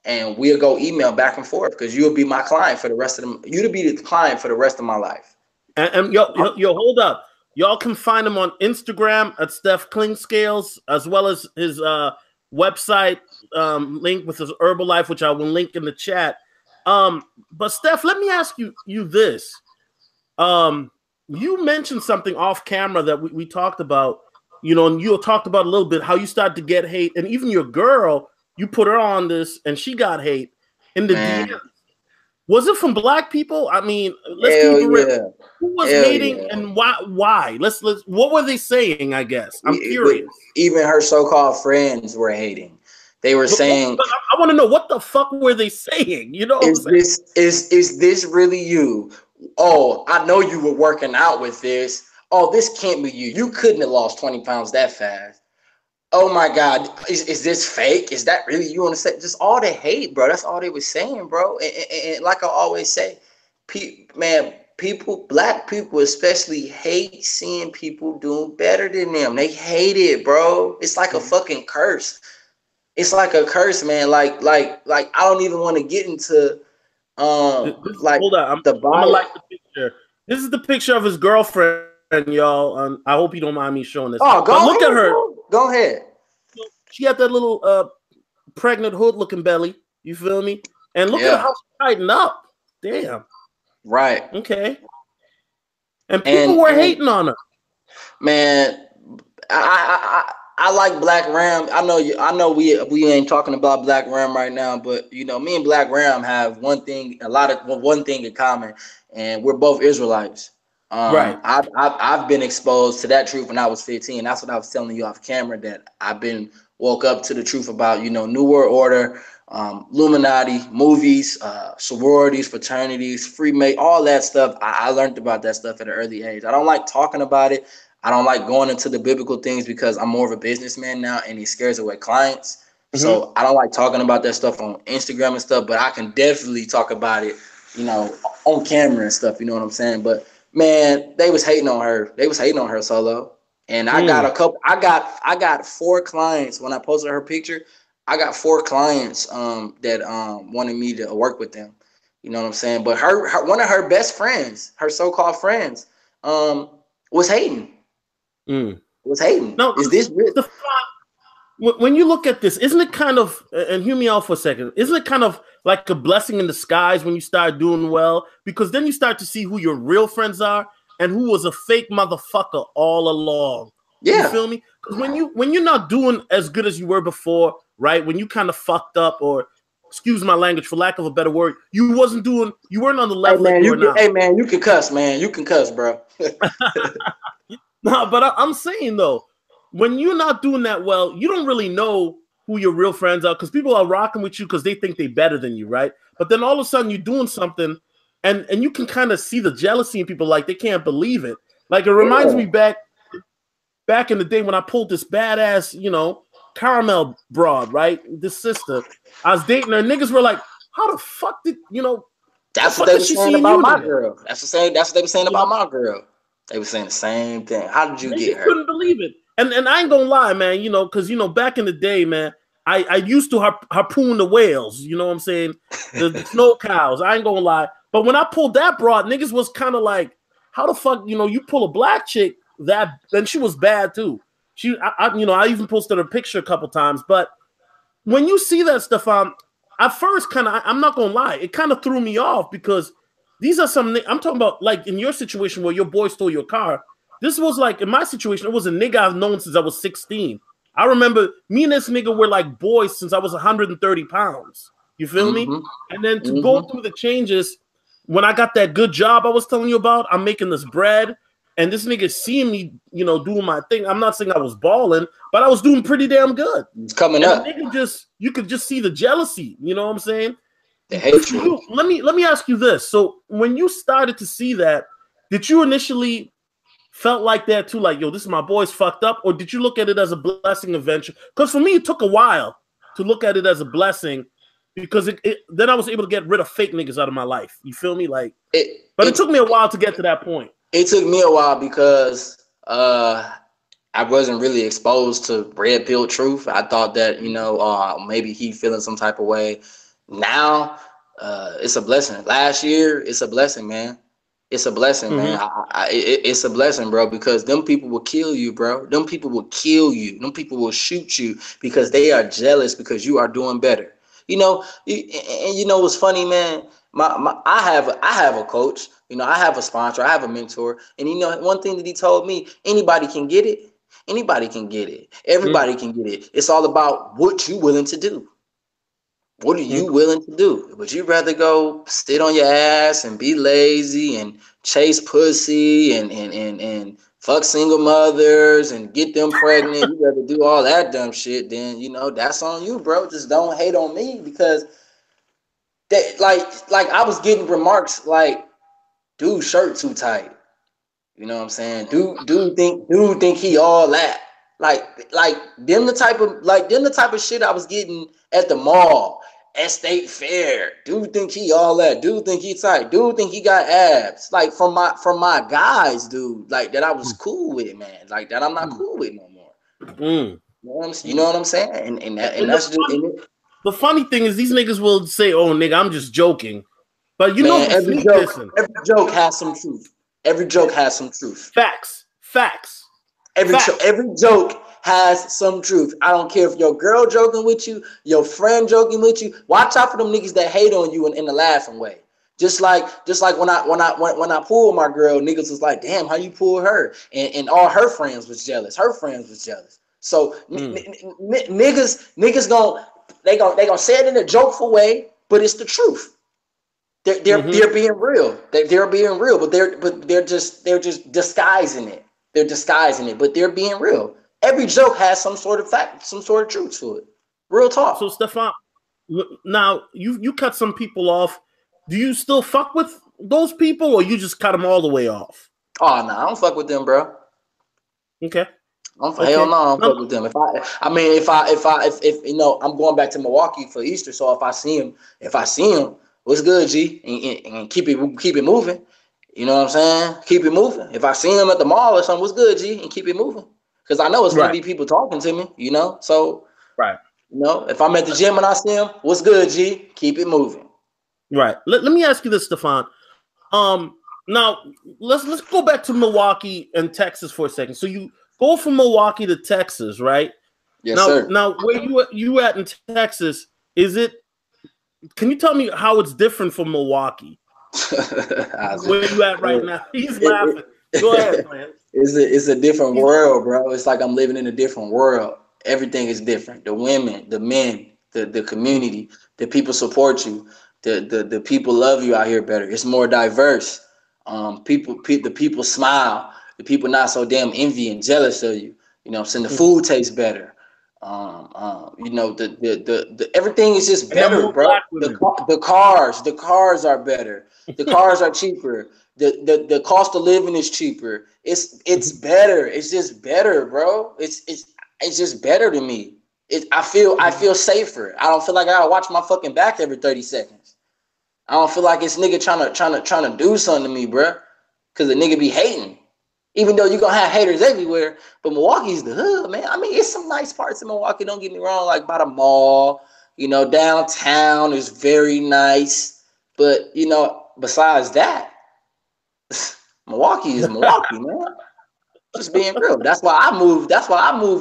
and we'll go email back and forth because you'll be my client for the rest of the. You'll be the client for the rest of my life. And yo, hold up. Y'all can find him on Instagram at Stephclinkscales, as well as his website link with his Herbalife, which I will link in the chat. But Steph, let me ask you this. You mentioned something off camera that we talked about, and you talked about a little bit how you started to get hate, and even your girl, you put her on this and she got hate in the DM. Was it from black people? I mean, let's keep it real. Who was hating and why? Let's what were they saying, I guess? I'm curious. Even her so-called friends were hating. They were saying, I want to know what the fuck were they saying? Is this really you? Oh, I know you were working out with this. Oh, this can't be you. You couldn't have lost 20 pounds that fast. Oh my God, is this fake? Is that really you on the set? Just all the hate, bro. That's all they were saying, bro. And like I always say, black people especially hate seeing people doing better than them. They hate it, bro. It's like a fucking curse. It's like a curse, man. Like I don't even want to get into hold on. I'm gonna like the picture. This is the picture of his girlfriend y'all. I hope you don't mind me showing this. Oh, but look at her. Go ahead. She had that little pregnant hood-looking belly. You feel me? And look at how she tightened up. Damn. Right. Okay. And people were hating on her. Man, I like Black Ram. I know we ain't talking about Black Ram right now, but you know, me and Black Ram have one thing in common, and we're both Israelites. Right. I've been exposed to that truth when I was 15. That's what I was telling you off camera, that I've been woke up to the truth about, you know, New World Order, Illuminati, movies, sororities, fraternities, Freemason, all that stuff. I learned about that stuff at an early age. I don't like talking about it. I don't like going into the biblical things because I'm more of a businessman now, and it scares away clients. So I don't like talking about that stuff on Instagram and stuff, but I can definitely talk about it, you know, on camera and stuff. You know what I'm saying? But man, they was hating on her. They was hating on her, Solo. And I got a couple. I got 4 clients when I posted her picture. I got 4 clients that wanted me to work with them. You know what I'm saying? But her one of her best friends, her so-called friends, was hating. Was hating. No, is this real? When you look at this, isn't it kind of, and hear me out for a second, isn't it kind of like a blessing in disguise when you start doing well? Because then you start to see who your real friends are and who was a fake motherfucker all along. Yeah. You feel me? Because when you're not doing as good as you were before, right? When you kind of fucked up, or excuse my language, for lack of a better word, you weren't on the level that you are now. Hey man, you can cuss, man. You can cuss, bro. No, but I'm saying though, when you're not doing that well, you don't really know who your real friends are, because people are rocking with you because they think they're better than you, right? But then all of a sudden you're doing something, and you can kind of see the jealousy in people, like they can't believe it. Like it reminds me back in the day when I pulled this badass, you know, caramel broad, right? This sister, I was dating her. Niggas were like, "How the fuck did you know?" That's what they were saying about my girl. That's what they were saying about my girl. They were saying the same thing. How did you get her? Couldn't believe it. And I ain't gonna lie, man, you know, because, you know, back in the day, man, I used to harpoon the whales, you know what I'm saying? The snow cows, I ain't gonna lie. But when I pulled that broad, niggas was kind of like, how the fuck, you know, you pull a black chick, then she was bad too. I even posted a picture a couple times. But when you see that stuff, at first, I'm not gonna lie, it kind of threw me off, because these are some, I'm talking about, like in your situation where your boy stole your car. This was like, in my situation, it was a nigga I've known since I was 16. I remember me and this nigga were like boys since I was 130 pounds. You feel me? And then to go through the changes, when I got that good job I was telling you about, I'm making this bread, and this nigga seeing me, you know, doing my thing. I'm not saying I was balling, but I was doing pretty damn good. It's coming up. Nigga you could just see the jealousy. You know what I'm saying? The hatred. Let me ask you this. So when you started to see that, did you initially felt like that too, like, yo, this is my boy's fucked up, or did you look at it as a blessing eventually? Because for me, it took a while to look at it as a blessing, because then I was able to get rid of fake niggas out of my life. You feel me? Like, but it took me a while to get to that point. It took me a while because I wasn't really exposed to red pill truth. I thought that, you know, maybe he feeling some type of way. Now, it's a blessing. Last year, it's a blessing, man. It's a blessing, man. It's a blessing, bro, because them people will kill you, bro. Them people will kill you. Them people will shoot you because they are jealous because you are doing better. You know, and you know what's funny, man? I have a coach. You know, I have a sponsor. I have a mentor. And you know, one thing that he told me, anybody can get it. Anybody can get it. Everybody can get it. It's all about what you're willing to do. What are you willing to do? Would you rather go sit on your ass and be lazy and chase pussy and fuck single mothers and get them pregnant? You rather do all that dumb shit, then, you know, that's on you, bro. Just don't hate on me, because that, like I was getting remarks like, dude, shirt too tight. You know what I'm saying? Dude think he all that. Like them the type of shit I was getting at the mall. At State Fair, dude think he all that. Dude think he tight. Dude think he got abs. Like from my guys, dude. Like that I was cool with, man. Like that I'm not cool with no more. You know what I'm saying? And that's just the funny thing is, these niggas will say, "Oh, nigga, I'm just joking," but you know, every joke has some truth. Every joke has some truth. Facts. Facts. Every joke has some truth. I don't care if your girl joking with you, your friend joking with you. Watch out for them niggas that hate on you in the laughing way. Just like when I pulled my girl, niggas was like, damn, how you pull her? And all her friends was jealous. Her friends was jealous. So niggas gonna say it in a jokeful way, but it's the truth. They're being real. They're being real, but they're just disguising it. They're disguising it, but they're being real. Every joke has some sort of fact, some sort of truth to it. Real talk. So Stefan, now you cut some people off. Do you still fuck with those people, or you just cut them all the way off? Oh no, I don't fuck with them, bro. Okay. Hell no, I don't fuck with them. If you know, I'm going back to Milwaukee for Easter, so if I see him, what's good, G, and keep it moving. You know what I'm saying? Keep it moving. If I see him at the mall or something, what's good, G, and keep it moving. Because I know it's gonna be people talking to me, you know. So you know, if I'm at the gym and I see him, what's good, G? Keep it moving. Right. Let me ask you this, Stefan. Now let's go back to Milwaukee and Texas for a second. So you go from Milwaukee to Texas, right? Yes, sir. Now where you at in Texas, can you tell me how it's different from Milwaukee? Where you at right now? He's laughing. Go ahead, man. It's a different world, bro. It's like I'm living in a different world. Everything is different. The women, the men, the community, the people support you. The people love you out here better. It's more diverse. The people smile. The people not so damn envy and jealous of you. You know what I'm saying? The food tastes better. You know, the everything is just better, bro. The cars are better. The cars are cheaper. The cost of living is cheaper. It's better. It's just better, bro. It's just better to me. I feel safer. I don't feel like I gotta watch my fucking back every 30 seconds. I don't feel like it's nigga trying to do something to me, bro. Cause the nigga be hating. Even though you're gonna have haters everywhere, but Milwaukee's the hood, man. I mean, it's some nice parts of Milwaukee, don't get me wrong, like by the mall, you know, downtown is very nice. But you know, besides that, Milwaukee is Milwaukee, man. Just being real. That's why I moved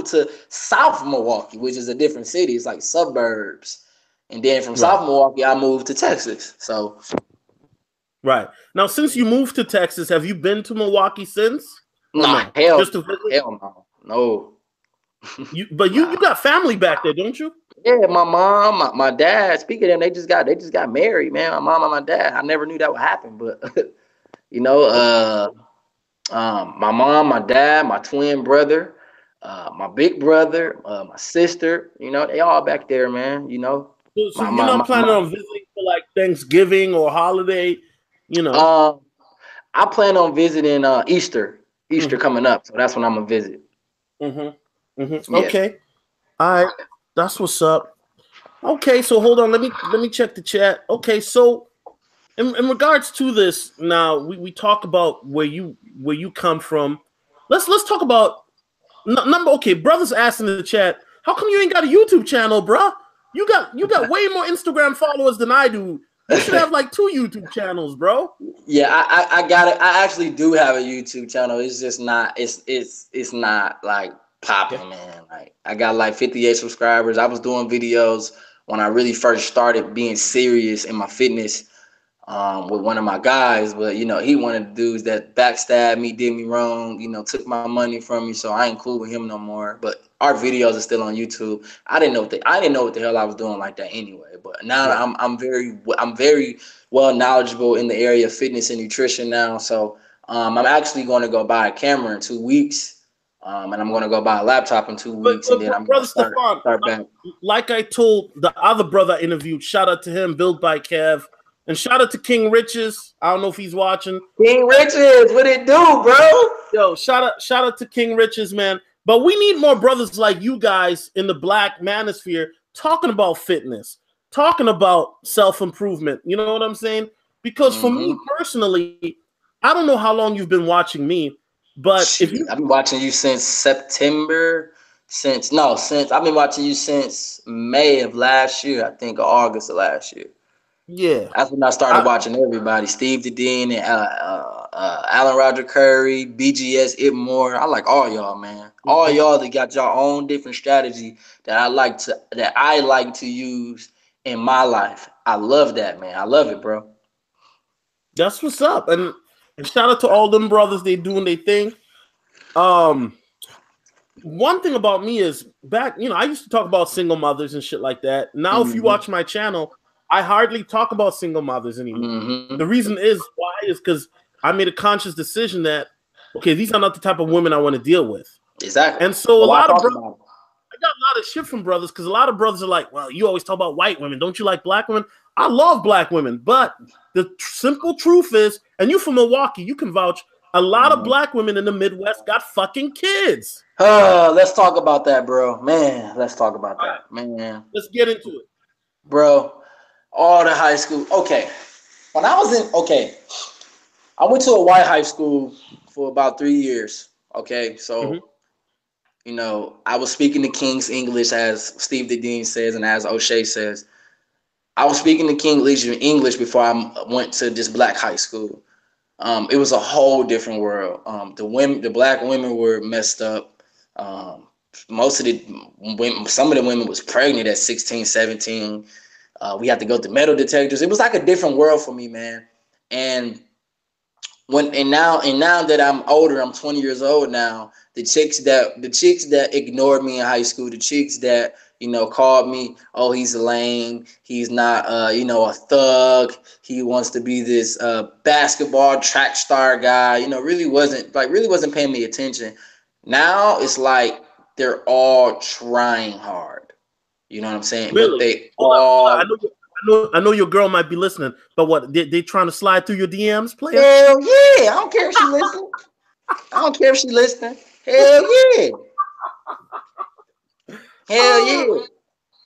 to South Milwaukee, which is a different city. It's like suburbs. And then from South Milwaukee, I moved to Texas. So now, since you moved to Texas, have you been to Milwaukee since? Nah, hell no. You got family back there, don't you? Yeah, my mom, my dad. Speaking of them, they just got married, man. My mom and my dad. I never knew that would happen, but you know, my mom, my dad, my twin brother, my big brother, my sister. You know, they all back there, man. You know. So you're not planning on visiting for like Thanksgiving or holiday, you know? I plan on visiting Easter coming up, so that's when I'm gonna visit. Yeah. Okay, all right, that's what's up. Okay, so hold on, let me check the chat. Okay, so in regards to this, now we talk about where you come from. Let's talk about number. Okay, brothers asking in the chat, how come you ain't got a YouTube channel, bruh? You got way more Instagram followers than I do. You should have like 2 YouTube channels, bro. Yeah, I got it. I actually do have a YouTube channel. It's just not. It's not like popping, man. Like I got like 58 subscribers. I was doing videos when I really first started being serious in my fitness with one of my guys, but you know he one of the dudes that backstabbed me, did me wrong. You know, took my money from me, so I ain't cool with him no more. But our videos are still on YouTube. I didn't know what the hell I was doing like that anyway. But now I'm very well knowledgeable in the area of fitness and nutrition now. So I'm actually going to go buy a camera in 2 weeks, and I'm going to go buy a laptop in 2 weeks, and then I'm going to start back. Like I told the other brother I interviewed, shout out to him, Built by Kev, and shout out to King Riches. I don't know if he's watching. King Riches, what it do, bro? Yo, shout out to King Riches, man. But we need more brothers like you guys in the black manosphere talking about fitness, talking about self-improvement. You know what I'm saying? Because for me personally, I don't know how long you've been watching me, but I've been watching you since September. I've been watching you since May of last year, I think, or August of last year. Yeah. That's when I started watching everybody. Steve the Dean and Alan Roger Curry, BGS, Itmore. I like all y'all, man. All y'all that got your own different strategy that I like to use in my life. I love that, man. I love it, bro. That's what's up. And shout out to all them brothers. They doing their thing. One thing about me is back, I used to talk about single mothers and shit like that. Now, if you watch my channel, I hardly talk about single mothers anymore. The reason is why is because I made a conscious decision that, okay, these are not the type of women I want to deal with. Exactly. And so I got a lot of shit from brothers because a lot of brothers are like, well, you always talk about white women. Don't you like black women? I love black women. But the simple truth is, and you from Milwaukee, you can vouch, a lot of black women in the Midwest got fucking kids. Let's talk about that, bro. Man, let's talk about that. Man. Let's get into it. Bro, all the high school. Okay. When I was I went to a white high school for about 3 years. Okay. So, I was speaking the King's English, as Steve the Dean says, and as O'Shea says. I was speaking the King's English before I went to this black high school. It was a whole different world. The black women were messed up. Most of the women, some of the women was pregnant at 16, 17. We had to go to metal detectors. It was like a different world for me, man. And now that I'm older, I'm 20 years old now. The chicks that ignored me in high school, the chicks that called me, oh, he's lame, he's not a thug, he wants to be this basketball track star guy, really wasn't paying me attention. Now it's like they're all trying hard. You know what I'm saying? Really? But they all I know your girl might be listening, but what they trying to slide through your DMs, player? Hell yeah! I don't care if she listening. I don't care if she listening. Hell yeah! Hell yeah!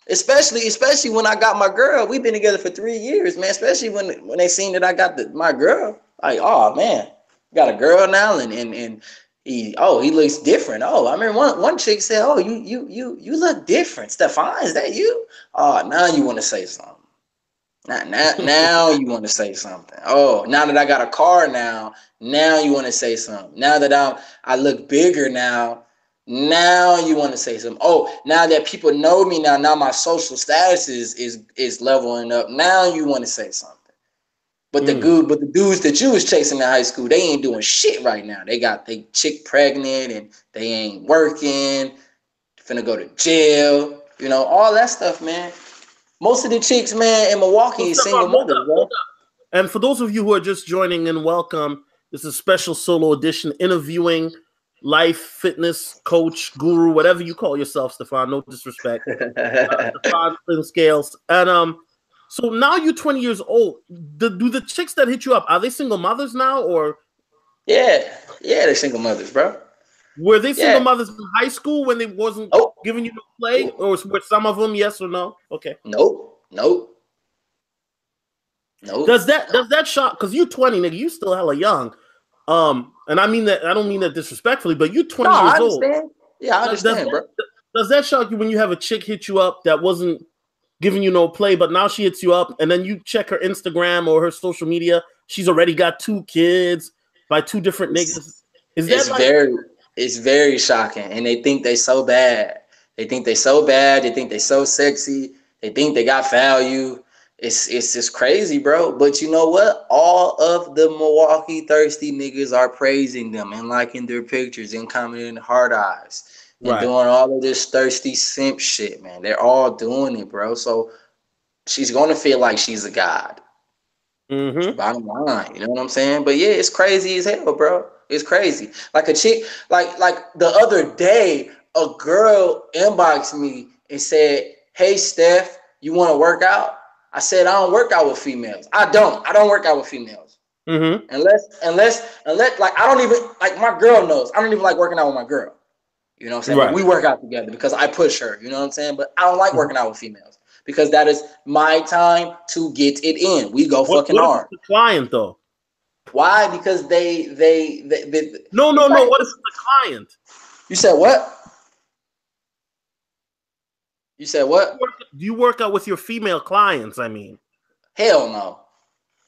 Especially when I got my girl. We've been together for 3 years, man. Especially when they seen that I got my girl. Like, oh man, got a girl now, and he looks different. Oh, I remember one chick said, oh, you look different. Stefan, is that you? Oh, now you want to say something. Now you want to say something. Oh, now that I got a car now you want to say something. Now that I look bigger now you want to say something. Oh, now that people know me now my social status is leveling up. Now you want to say something. But the dudes that you was chasing in high school, they ain't doing shit right now. They got they chick pregnant and they ain't working, finna go to jail, all that stuff, man. Most of the chicks, man, in Milwaukee is single mothers, bro. And for those of you who are just joining in, welcome. This is a special solo edition interviewing life, fitness, coach, guru, whatever you call yourself, Stefan. No disrespect. Stephclinkscales. And so now you're 20 years old. Do the chicks that hit you up, are they single mothers now, or? Yeah, they're single mothers, bro. Were they single mothers in high school when they wasn't giving you no play, or were some of them yes or no? Okay. Nope. Does that shock? Because you 20, nigga, you still hella young. And I mean that, I don't mean that disrespectfully, but you're 20 years old. Yeah, I understand, bro. Does that shock you when you have a chick hit you up that wasn't giving you no play, but now she hits you up, and then you check her Instagram or her social media, she's already got 2 kids by 2 different niggas? It's very shocking, and they think they so bad. They think they so bad. They think they so sexy. They think they got value. It's just crazy, bro. But you know what? All of the Milwaukee thirsty niggas are praising them and liking their pictures and commenting hard eyes and doing all of this thirsty simp shit, man. They're all doing it, bro. So she's gonna feel like she's a god. Bottom line, you know what I'm saying? But yeah, it's crazy as hell, bro. It's crazy. Like a chick, like the other day, a girl inboxed me and said, "Hey, Steph, you want to work out?" I said, "I don't work out with females. I don't work out with females. Unless, like, I don't even, like, my girl knows. I don't even like working out with my girl. You know what I'm saying? Like, we work out together because I push her. You know what I'm saying? But I don't like working out with females because that is my time to get it in. We go fucking hard. The client, though. Why? Because they No. Like, what is the client? You said what? You said what? Do you work out with your female clients? I mean, Hell no.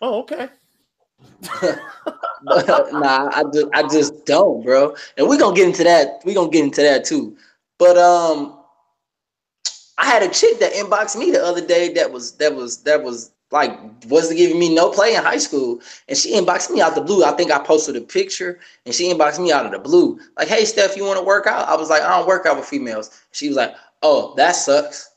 Oh, okay. Nah, I just don't, bro. And we're gonna get into that. We're gonna get into that too. But I had a chick that inboxed me the other day that was like wasn't giving me no play in high school, and she inboxed me out the blue. I think I posted a picture, and she inboxed me out of the blue, like, "Hey, Steph, you want to work out?" I was like, "I don't work out with females." She was like, "Oh, that sucks.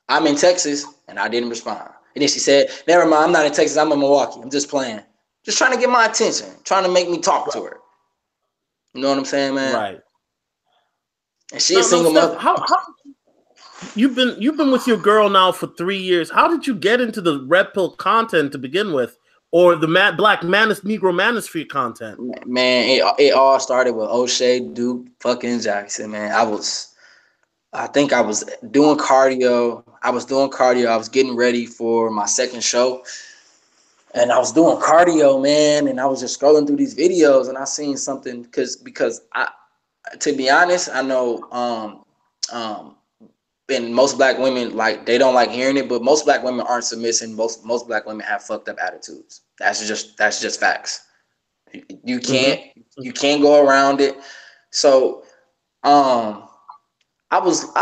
I'm in Texas," and I didn't respond. And then she said, "Never mind, I'm not in Texas. I'm in Milwaukee. I'm just playing, just trying to get my attention, trying to make me talk to her." You know what I'm saying, man? Right. And she a single mother. How you've been with your girl now for 3 years? How did you get into the red pill content to begin with, or the Black Negro Manosphere content? Man, it all started with O'Shea, Duke, fucking Jackson. Man, I think I was doing cardio. I was getting ready for my second show. And I was doing cardio, man, and I was just scrolling through these videos, and I seen something because I, to be honest, I know and most black women, like, they don't like hearing it, but most black women aren't submissive. Most black women have fucked up attitudes. That's just facts. You can't go around it. So I was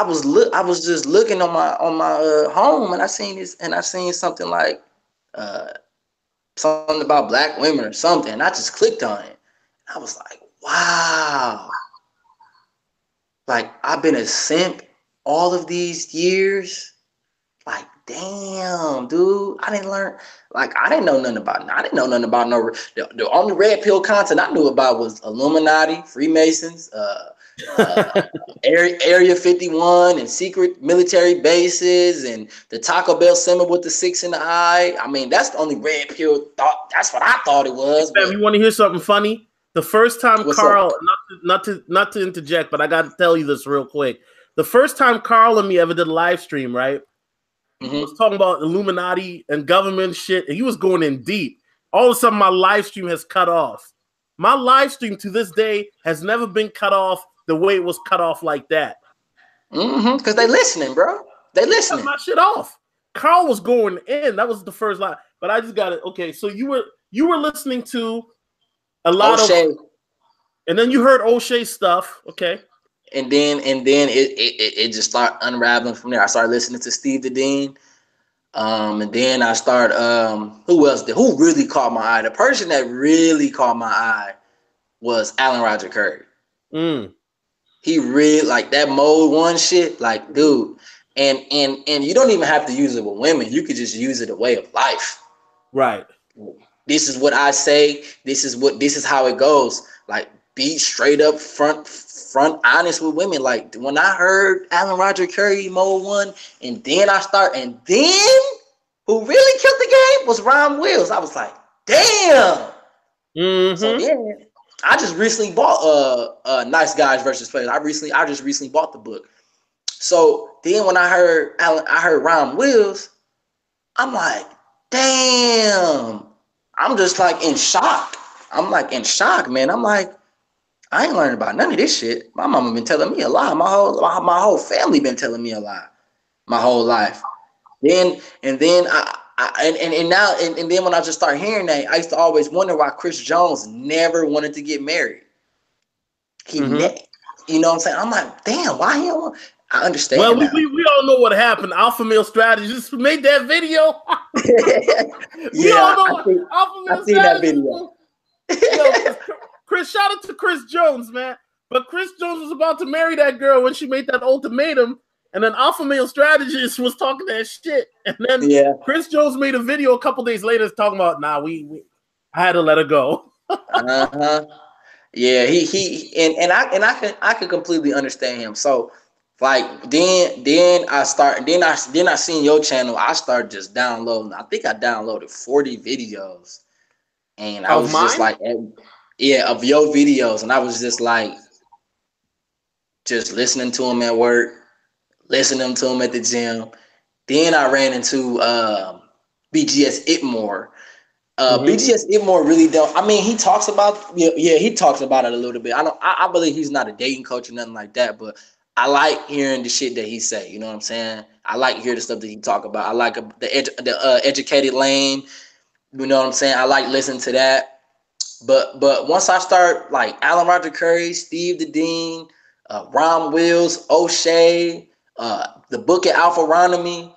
just looking on my home, and I seen something like something about black women or something, and I just clicked on it. I was like, wow, like, I've been a simp all of these years. Like, damn, dude, I didn't know nothing about no. The only red pill content I knew about was Illuminati, Freemasons, Area 51, and secret military bases, and the Taco Bell symbol with the 6 in the eye. I mean, that's the only red pill thought. That's what I thought it was. But you want to hear something funny? The first time Carl, not to interject, but I got to tell you this real quick. The first time Carl and me ever did a live stream, right? He was talking about Illuminati and government shit, and he was going in deep. All of a sudden, my live stream has cut off. My live stream to this day has never been cut off the way it was cut off like that. Because they listening, bro. They listening. Cut my shit off. Carl was going in. That was the first line. But I just got it. Okay, so you were listening to a lot O'Shea. And then you heard O'Shea stuff. Okay. And then it just started unraveling from there. I started listening to Steve the Dean. And then I started who really caught my eye? The person that really caught my eye was Alan Roger Curry. He really, like, that mode 1 shit, like, dude. And you don't even have to use it with women. You could just use it a way of life. Right. This is what I say. This is how it goes. Like, be straight up front honest with women. Like, when I heard Alan Roger Curry mode 1, and then who really killed the game was Ron Wills. I was like, damn. So then I just recently bought Nice Guys versus Players. I just recently bought the book. So then when I heard Ron Wills, I'm like, damn. I'm just like in shock. Man. I'm like, I ain't learned about none of this shit. My mama been telling me a lie. My whole family been telling me a lie my whole life. Then then when I just start hearing that, I used to always wonder why Chris Jones never wanted to get married. You know what I'm saying? I'm like, damn, why he don't want? I understand. Well, we all know what happened. Alpha Male Strategist made that video. We all know Alpha Male Strategist. That video. Chris, shout out to Chris Jones, man. But Chris Jones was about to marry that girl when she made that ultimatum, and then Alpha Male Strategist was talking that shit, and then Chris Jones made a video a couple days later talking about, I had to let her go. Yeah, I can completely understand him. So, like, then I seen your channel. I started just downloading. I think I downloaded 40 videos, and I was just like, of your videos, and I was just like, just listening to them at work, listening to them at the gym. Then I ran into BGS Itmore. BGS Itmore really don't. I mean, he talks about he talks about it a little bit. I believe he's not a dating coach or nothing like that, but I like hearing the shit that he say. You know what I'm saying? I like hear the stuff that he talk about. I like the educated lane. You know what I'm saying? I like listening to that. But once I start like Alan Roger Curry, Steve the Dean, Ron Wills, O'Shea, the book of Alpharonomy,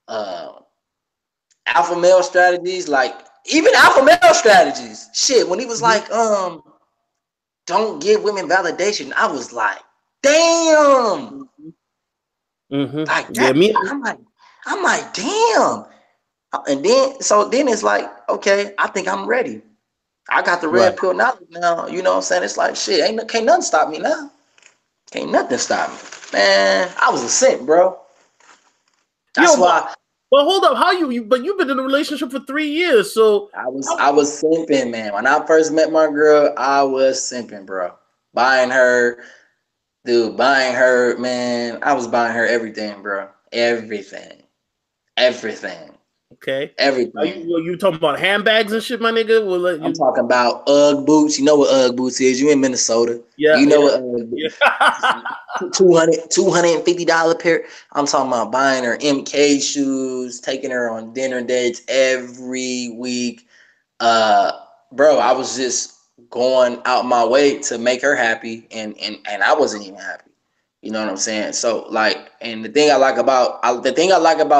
Alpha Male Strategies, like even Alpha Male Strategies. Shit, when he was like, don't give women validation, I was like, damn. Like that, yeah, I'm like, damn. And then it's like, okay, I think I'm ready. I got the red pill knowledge now. You know what I'm saying? It's like shit. Can't nothing stop me now. Can't nothing stop me. Man, I was a simp, bro. That's why. Well, hold up. How you? But you've been in a relationship for 3 years, so I was simping, man. When I first met my girl, I was simping, bro. Buying her, man. I was buying her everything, bro. Everything. Okay. Everything. You talking about handbags and shit, my nigga? I'm talking about UGG boots. You know what UGG boots is. You in Minnesota. Yeah. You know what UGG boots $250 pair. I'm talking about buying her MK shoes, taking her on dinner dates every week. Bro, I was just going out my way to make her happy, and I wasn't even happy. You know what I'm saying? So like, and the thing I like about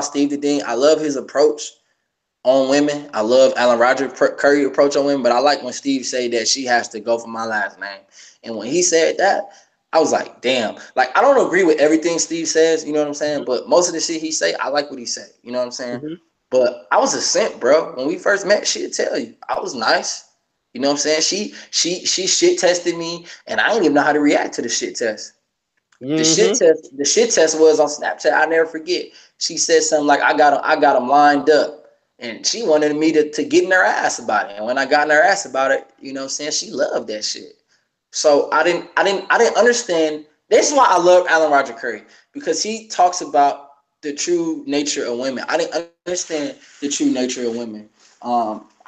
Steve the Dean, I love his approach on women. I love Alan Roger Curry approach on women, but I like when Steve said that she has to go for my last name. And when he said that, I was like, damn. Like, I don't agree with everything Steve says, you know what I'm saying? But most of the shit he say, I like what he said, you know what I'm saying? But I was a simp, bro. When we first met, she'd tell you I was nice. You know what I'm saying? She shit tested me, and I didn't even know how to react to the shit test. The shit test was on Snapchat. I never forget. She said something like, I got them lined up. And she wanted me to get in her ass about it. And when I got in her ass about it, you know what I'm saying? She loved that shit. So I didn't understand. This is why I love Alan Roger Curry, because he talks about the true nature of women. I didn't understand the true nature of women.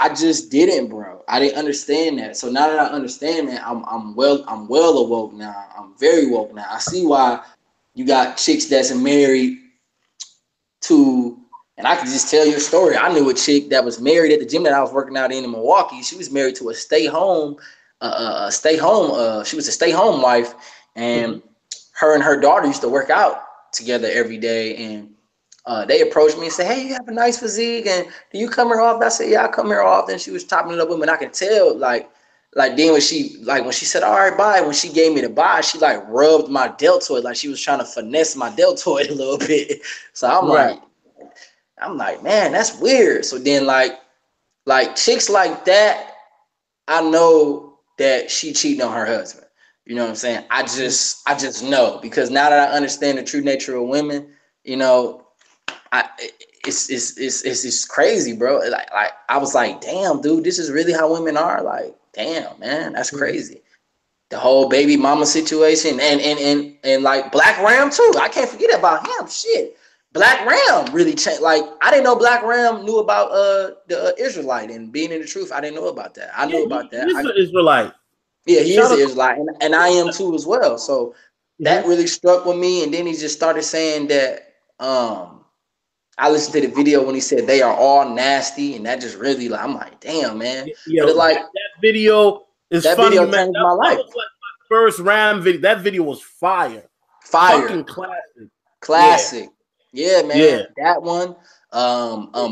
I just didn't, bro. I didn't understand that. So now that I understand that, I'm well awoke now. I'm very woke now. I see why you got chicks that's married to, and I can just tell you a story. I knew a chick that was married at the gym that I was working out in Milwaukee. She was married to a stay-home. She was a stay-home wife, and her and her daughter used to work out together every day. And they approached me and said, "Hey, you have a nice physique, and do you come here often?" I said, "Yeah, I come here often." She was topping it up with me, and I could tell, like then when she said, "All right, bye," when she gave me the bye, she like rubbed my deltoid, like she was trying to finesse my deltoid a little bit. So I'm like, man, that's weird. So then like chicks like that, I know that she cheating on her husband. You know what I'm saying? I just know, because now that I understand the true nature of women, you know, it's crazy, bro. Like I was like, damn, dude, this is really how women are. Like, damn, man, that's crazy. The whole baby mama situation, and like Black Ram too. I can't forget about him. Shit. Black Ram really changed. Like, I didn't know Black Ram knew about the Israelite and being in the truth. I didn't know about that. I knew about that. He's an Israelite. Yeah, he is an Israelite, and I am too as well. So that really struck with me. And then he just started saying that. I listened to the video when he said they are all nasty, and that just really, like, I'm like, damn, man. Yo, but it's like that video is that funny, video man. changed my life. That was like my first Ram video. That video was fire. Fucking classic. Yeah, man. Yeah. That one.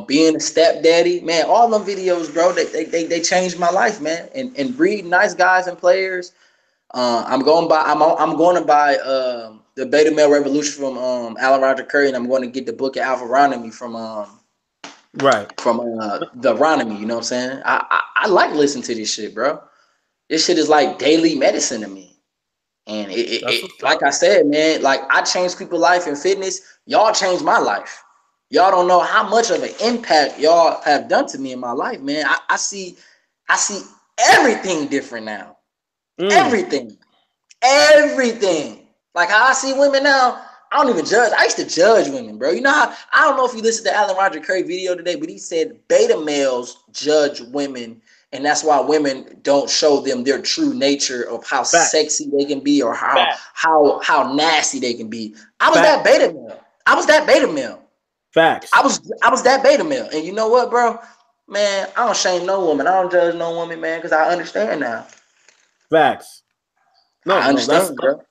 Being a stepdaddy, man. All them videos, bro. They changed my life, man. And breeding nice guys and players. I'm going to buy the Beta Male Revolution from Alan Roger Curry, and I'm going to get the book of Alpharonomy from the Ronomy. You know what I'm saying? I like listening to this shit, bro. This shit is like daily medicine to me. And it like I said, man, like I changed people's life in fitness. Y'all changed my life. Y'all don't know how much of an impact y'all have done to me in my life, man. I see everything different now. Everything. Like how I see women now, I don't even judge. I used to judge women, bro. You know how, I don't know if you listened to Alan Roger Curry video today, but he said beta males judge women And that's why women don't show them their true nature of how sexy they can be or how nasty they can be. I was that beta male. I was that beta male. Facts. I was that beta male. And you know what, bro? Man, I don't shame no woman. I don't judge no woman, man, because I understand now. Facts. No, I understand, bro.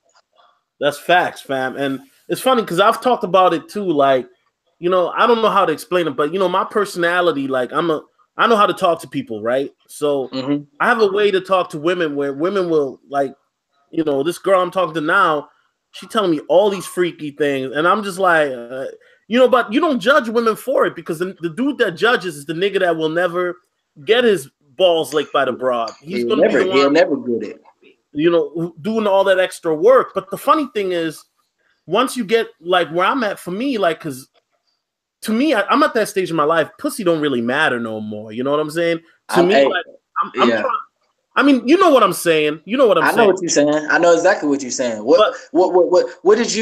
That's facts, fam. And it's funny because I've talked about it too. Like, you know, I don't know how to explain it, but you know, my personality, like I know how to talk to people, right? So I have a way to talk to women where women will, like, you know, this girl I'm talking to now, she telling me all these freaky things, and I'm just like, you know, but you don't judge women for it because the dude that judges is the nigga that will never get his balls licked by the broad. He'll never get it. You know, doing all that extra work. But the funny thing is, once you get like where I'm at, for me, like, because to me, I'm at that stage in my life, pussy don't really matter no more. You know what I'm saying? To me, like, I'm trying. I mean, you know what I'm saying. You know what I'm saying. I know what you're saying. I know exactly what you're saying. What did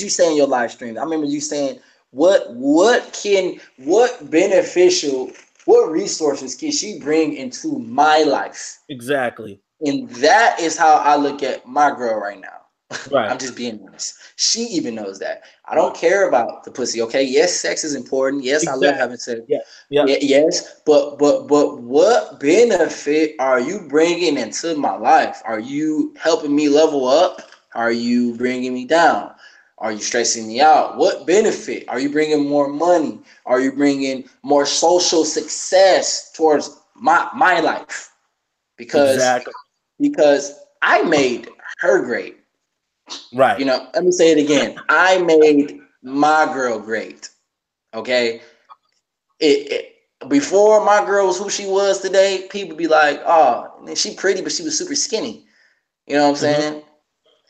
you say in your live stream? I remember you saying what resources can she bring into my life? Exactly. And that is how I look at my girl right now. Right. I'm just being honest. She even knows that. I don't care about the pussy. Okay. Yes, sex is important. Yes, exactly. I love having sex. Yeah. Yes. But what benefit are you bringing into my life? Are you helping me level up? Are you bringing me down? Are you stressing me out? What benefit? Are you bringing more money? Are you bringing more social success towards my life? Because I made her great. Right. You know, let me say it again. I made my girl great. Okay. Before my girl was who she was today, people be like, oh, she pretty, but she was super skinny. You know what I'm saying?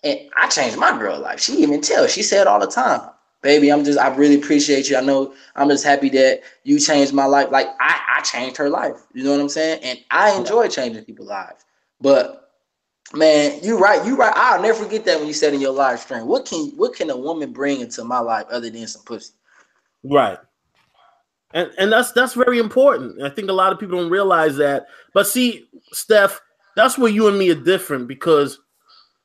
And I changed my girl life. She even tell. She said all the time, baby, I really appreciate you. I know I'm just happy that you changed my life. Like I changed her life. You know what I'm saying? And I enjoy changing people's lives. But man, you right. I'll never forget that when you said in your live stream, what can a woman bring into my life other than some pussy? Right. And that's very important. I think a lot of people don't realize that. But see, Steph, that's where you and me are different, because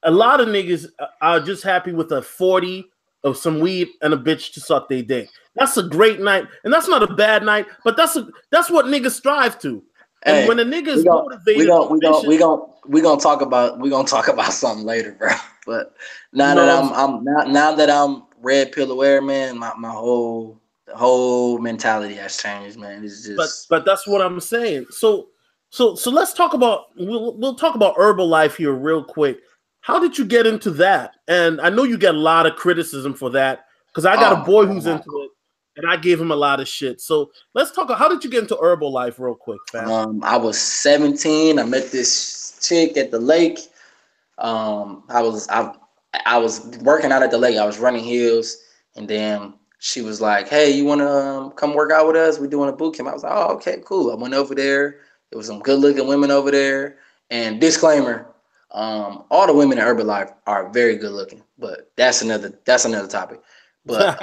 a lot of niggas are just happy with a 40 of some weed and a bitch to suck their dick. That's a great night, and that's not a bad night, but that's what niggas strive to. And hey, when a nigga is motivated, we're gonna talk about something later, bro. But now that I'm red pill aware, man, my whole mentality has changed, man. It's just but that's what I'm saying. So let's talk about we'll talk about Herbalife here real quick. How did you get into that? And I know you get a lot of criticism for that, because I got a boy who's into it, and I gave him a lot of shit. So let's talk. How did you get into Herbalife real quick, fam? I was 17. I met this chick at the lake. I was working out at the lake. I was running hills, and then she was like, "Hey, you want to come work out with us? We're doing a boot camp." I was like, "Oh, okay, cool." I went over there. There was some good-looking women over there. And disclaimer. All the women in Herbalife are very good looking, but that's another topic. But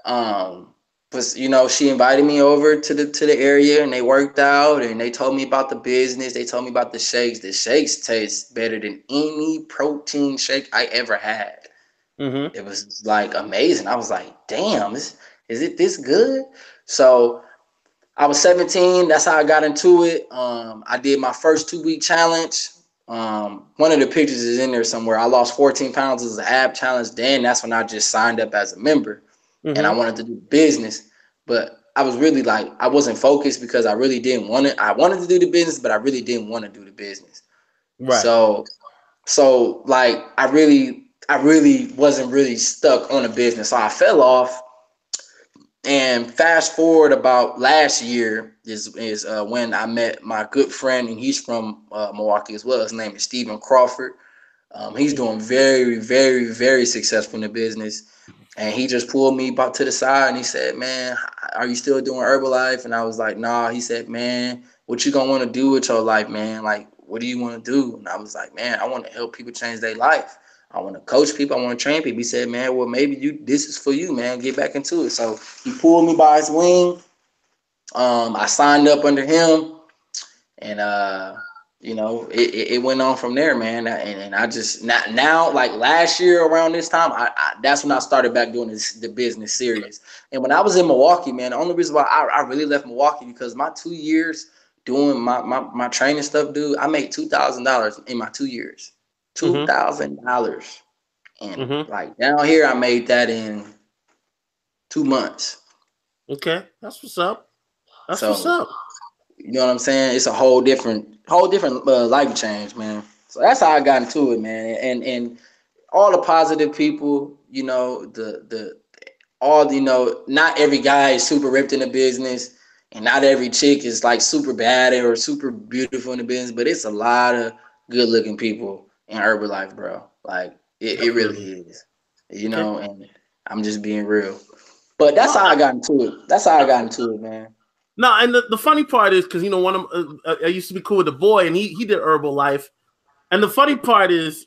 but you know, she invited me over to the area, and they worked out, and they told me about the business. They told me about the shakes. The shakes taste better than any protein shake I ever had. Mm-hmm. It was like amazing. I was like, damn, is it this good? So I was 17. That's how I got into it. I did my first 2-week challenge. One of the pictures is in there somewhere. I lost 14 pounds as an ab challenge. Then that's when I just signed up as a member, and I wanted to do business. But I was really like, I wasn't focused because I really didn't want it. I wanted to do the business, but I really didn't want to do the business. Right. So like I really wasn't really stuck on the business. So I fell off. And fast forward about last year is when I met my good friend, and he's from Milwaukee as well. His name is Stephen Crawford. He's doing very, very, very successful in the business. And he just pulled me back to the side, and he said, "Man, are you still doing Herbalife?" And I was like, "Nah." He said, "Man, what you gonna want to do with your life, man? Like, what do you want to do?" And I was like, "Man, I want to help people change their life. I want to coach people. I want to train people." He said, "Man, well, maybe this is for you, man. Get back into it." So he pulled me by his wing. I signed up under him, and you know, it went on from there, man. And I just now like last year around this time, I that's when I started back doing the business serious. And when I was in Milwaukee, man, the only reason why I really left Milwaukee because my 2 years doing my training stuff, dude, I made $2,000 in my 2 years. $2,000. And like down here, I made that in 2 months. Okay, that's what's up. That's what's up. You know what I'm saying? It's a whole different life change, man. So that's how I got into it, man. And all the positive people, you know, you know, not every guy is super ripped in the business, and not every chick is like super bad or super beautiful in the business, but it's a lot of good looking people in Herbalife, bro. Like it really is, you know. And I'm just being real. But that's how I got into it. That's how I got into it, man. No, and the funny part is because, you know, one of I used to be cool with the boy, and he did Herbalife. And the funny part is,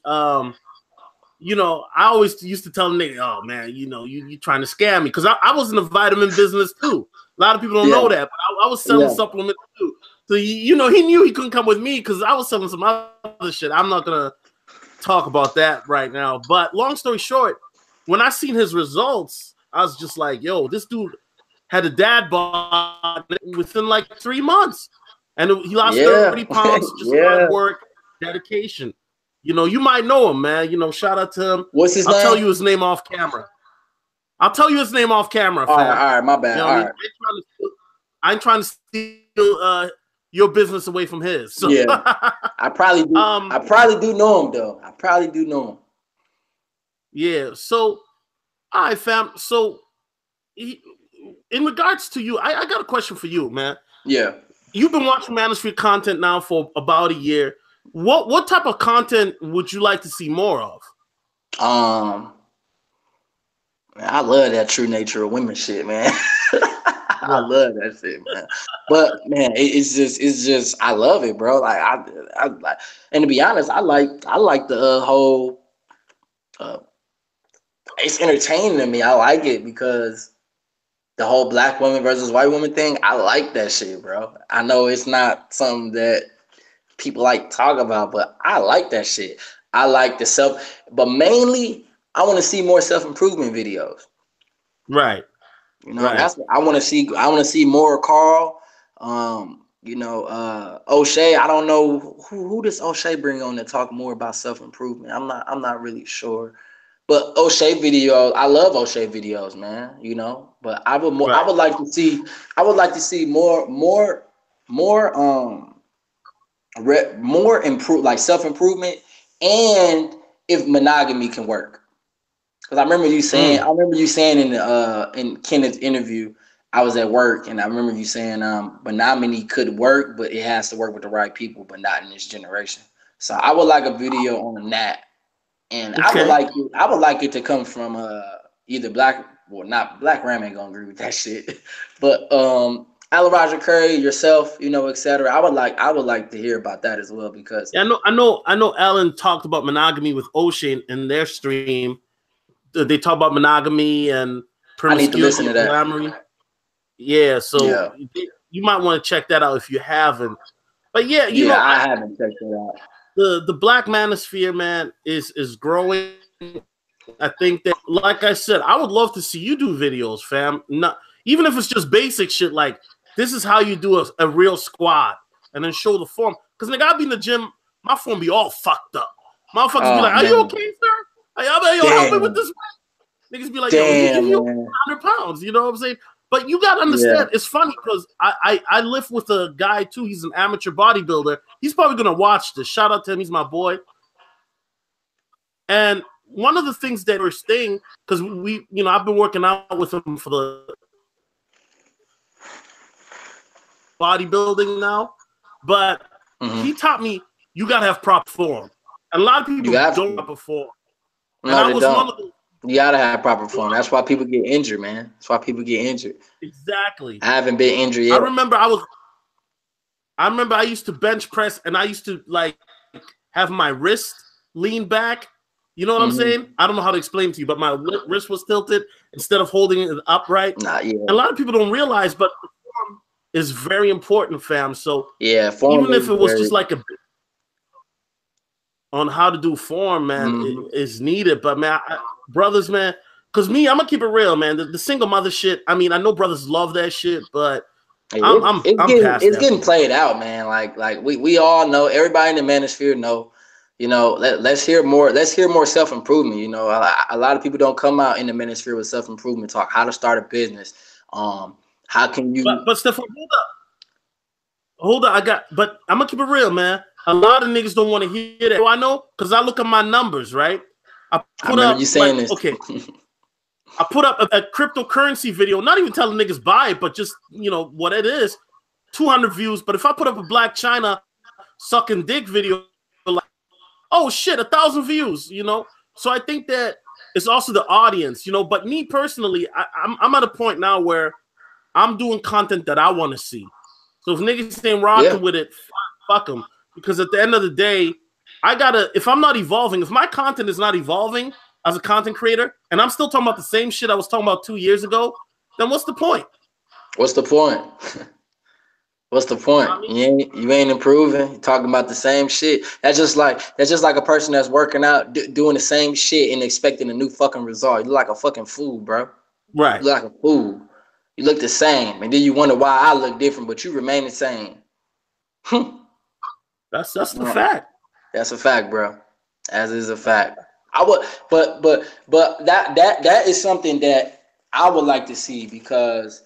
you know, I always used to tell him, oh, man, you know, you trying to scam me. Because I was in the vitamin business, too. A lot of people don't know that, but I was selling supplements, too. So, you know, he knew he couldn't come with me because I was selling some other shit. I'm not going to talk about that right now. But long story short, when I seen his results, I was just like, yo, this dude had a dad bod within like 3 months. And he lost 30 pounds, just hard work, dedication. You know, you might know him, man. You know, shout out to him. What's his name? I'll tell you his name off camera. All right, my bad. You know, all right. I ain't trying to steal your business away from his. So. Yeah, I probably do. I probably do know him, though. I probably do know him. Yeah, so, all right, fam. So, in regards to you, I got a question for you, man. Yeah. You've been watching Manosphere content now for about a year. What type of content would you like to see more of? Man, I love that true nature of women shit, man. I love that shit, man. But man, it's just I love it, bro. Like I like, and to be honest, I like the whole. It's entertaining to me. I like it because the whole black woman versus white woman thing. I like that shit, bro. I know it's not something that people like talk about, but I like that shit. I like the but mainly I want to see more self-improvement videos. Right. You know, that's what I want to see. I want to see more Carl. You know, O'Shea. I don't know who does O'Shea bring on to talk more about self-improvement. I'm not really sure. But O'Shea videos, I love O'Shea videos, man. You know, but I would like to see more improve, like self-improvement, and if monogamy can work. Because I remember you saying in Kenneth's interview, I was at work, and I remember you saying monogamy could work, but it has to work with the right people, but not in this generation. So I would like a video on that. And I would like it to come from either Black Ram ain't gonna agree with that shit, but Raja Curry, yourself, you know, etc. I would like to hear about that as well, because I know Alan talked about monogamy with O'Shea in their stream. They talk about monogamy and I need to listen to that. Polyamory. Yeah, so you might want to check that out if you haven't. But yeah, you know, I haven't checked it out. The black manosphere, man, is growing. I think that, like I said, I would love to see you do videos, fam. Not even if it's just basic shit like this is how you do a real squat, and then show the form. Because nigga, I be in the gym, my form be all fucked up. Motherfuckers be like, "Are you okay, sir? Yo, help me with this." Niggas be like, "Yo, you 100 pounds." You know what I'm saying? But you gotta understand, it's funny because I live with a guy too. He's an amateur bodybuilder. He's probably gonna watch this. Shout out to him. He's my boy. And one of the things that we're staying, because I've been working out with him for the bodybuilding now, but he taught me you gotta have proper form. And a lot of people don't have proper form. No, and I was one of the. You gotta have proper form. That's why people get injured, man. That's why people get injured. Exactly. I haven't been injured yet. I remember I used to bench press, and I used to like have my wrist lean back. You know what I'm saying? I don't know how to explain to you, but my wrist was tilted instead of holding it upright. Nah, yeah. And a lot of people don't realize, but the form is very important, fam. So yeah, even form if is it was very. just like a, on how to do form, man, is needed. But man, brothers, man, because me, I'm gonna keep it real, man. The single mother shit. I mean, I know brothers love that shit, but I'm past It's that. getting played out, man. Like we all know, everybody in the manosphere know. You know, let's hear more. Let's hear more self improvement. You know, a lot of people don't come out in the manosphere with self improvement talk. How to start a business. How can you? But Stefan, hold up. But I'm gonna keep it real, man. A lot of niggas don't want to hear that. Do I know? Because I look at my numbers, right? I remember you saying this. Okay. I put up a cryptocurrency video, not even telling niggas buy it, but just, you know, what it is, 200 views. But if I put up a Black China sucking dick video, like, oh shit, 1,000 views, you know? So I think that it's also the audience, you know? But me personally, I'm at a point now where I'm doing content that I want to see. So if niggas ain't rocking with it, fuck them. Because at the end of the day, if I'm not evolving, if my content is not evolving as a content creator, and I'm still talking about the same shit I was talking about 2 years ago, then what's the point? What's the point? What's the point? I mean, you ain't improving. You're talking about the same shit. That's just like a person that's working out, doing the same shit and expecting a new fucking result. You look like a fucking fool, bro. Right. You look like a fool. You look the same, and then you wonder why I look different, but you remain the same. That's the fact. That's a fact, bro. As is a fact. I would, but that is something that I would like to see, because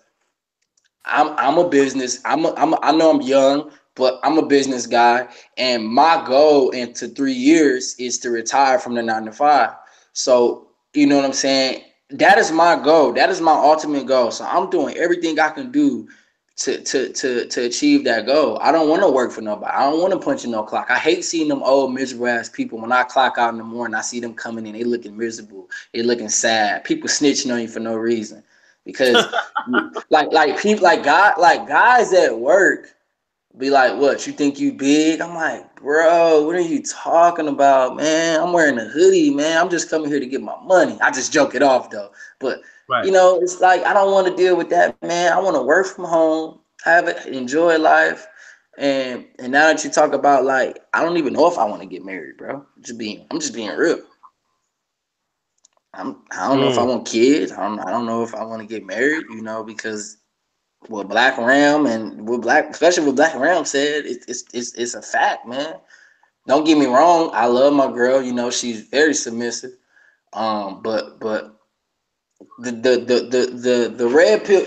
I'm a business. I know I'm young, but I'm a business guy, and my goal into 3 years is to retire from the 9 to 5. So you know what I'm saying? That is my goal. That is my ultimate goal. So I'm doing everything I can do to achieve that goal. I don't want to work for nobody. I don't want to punch in no clock. I hate seeing them old miserable ass people. When I clock out in the morning, I see them coming in. They looking miserable. They looking sad. People snitching on you for no reason. Because guys at work be like, what, you think you big? I'm like, bro, what are you talking about, man? I'm wearing a hoodie, man. I'm just coming here to get my money. I just joke it off though. But you know, it's like, I don't want to deal with that, man. I want to work from home, enjoy life. And now that you talk about, like, I don't even know if I want to get married, bro. I'm just being real. I don't know if I want kids. I don't know if I want to get married, you know, because what Black Ram especially what Black Ram said, it's a fact, man. Don't get me wrong. I love my girl. You know, she's very submissive. But the red pill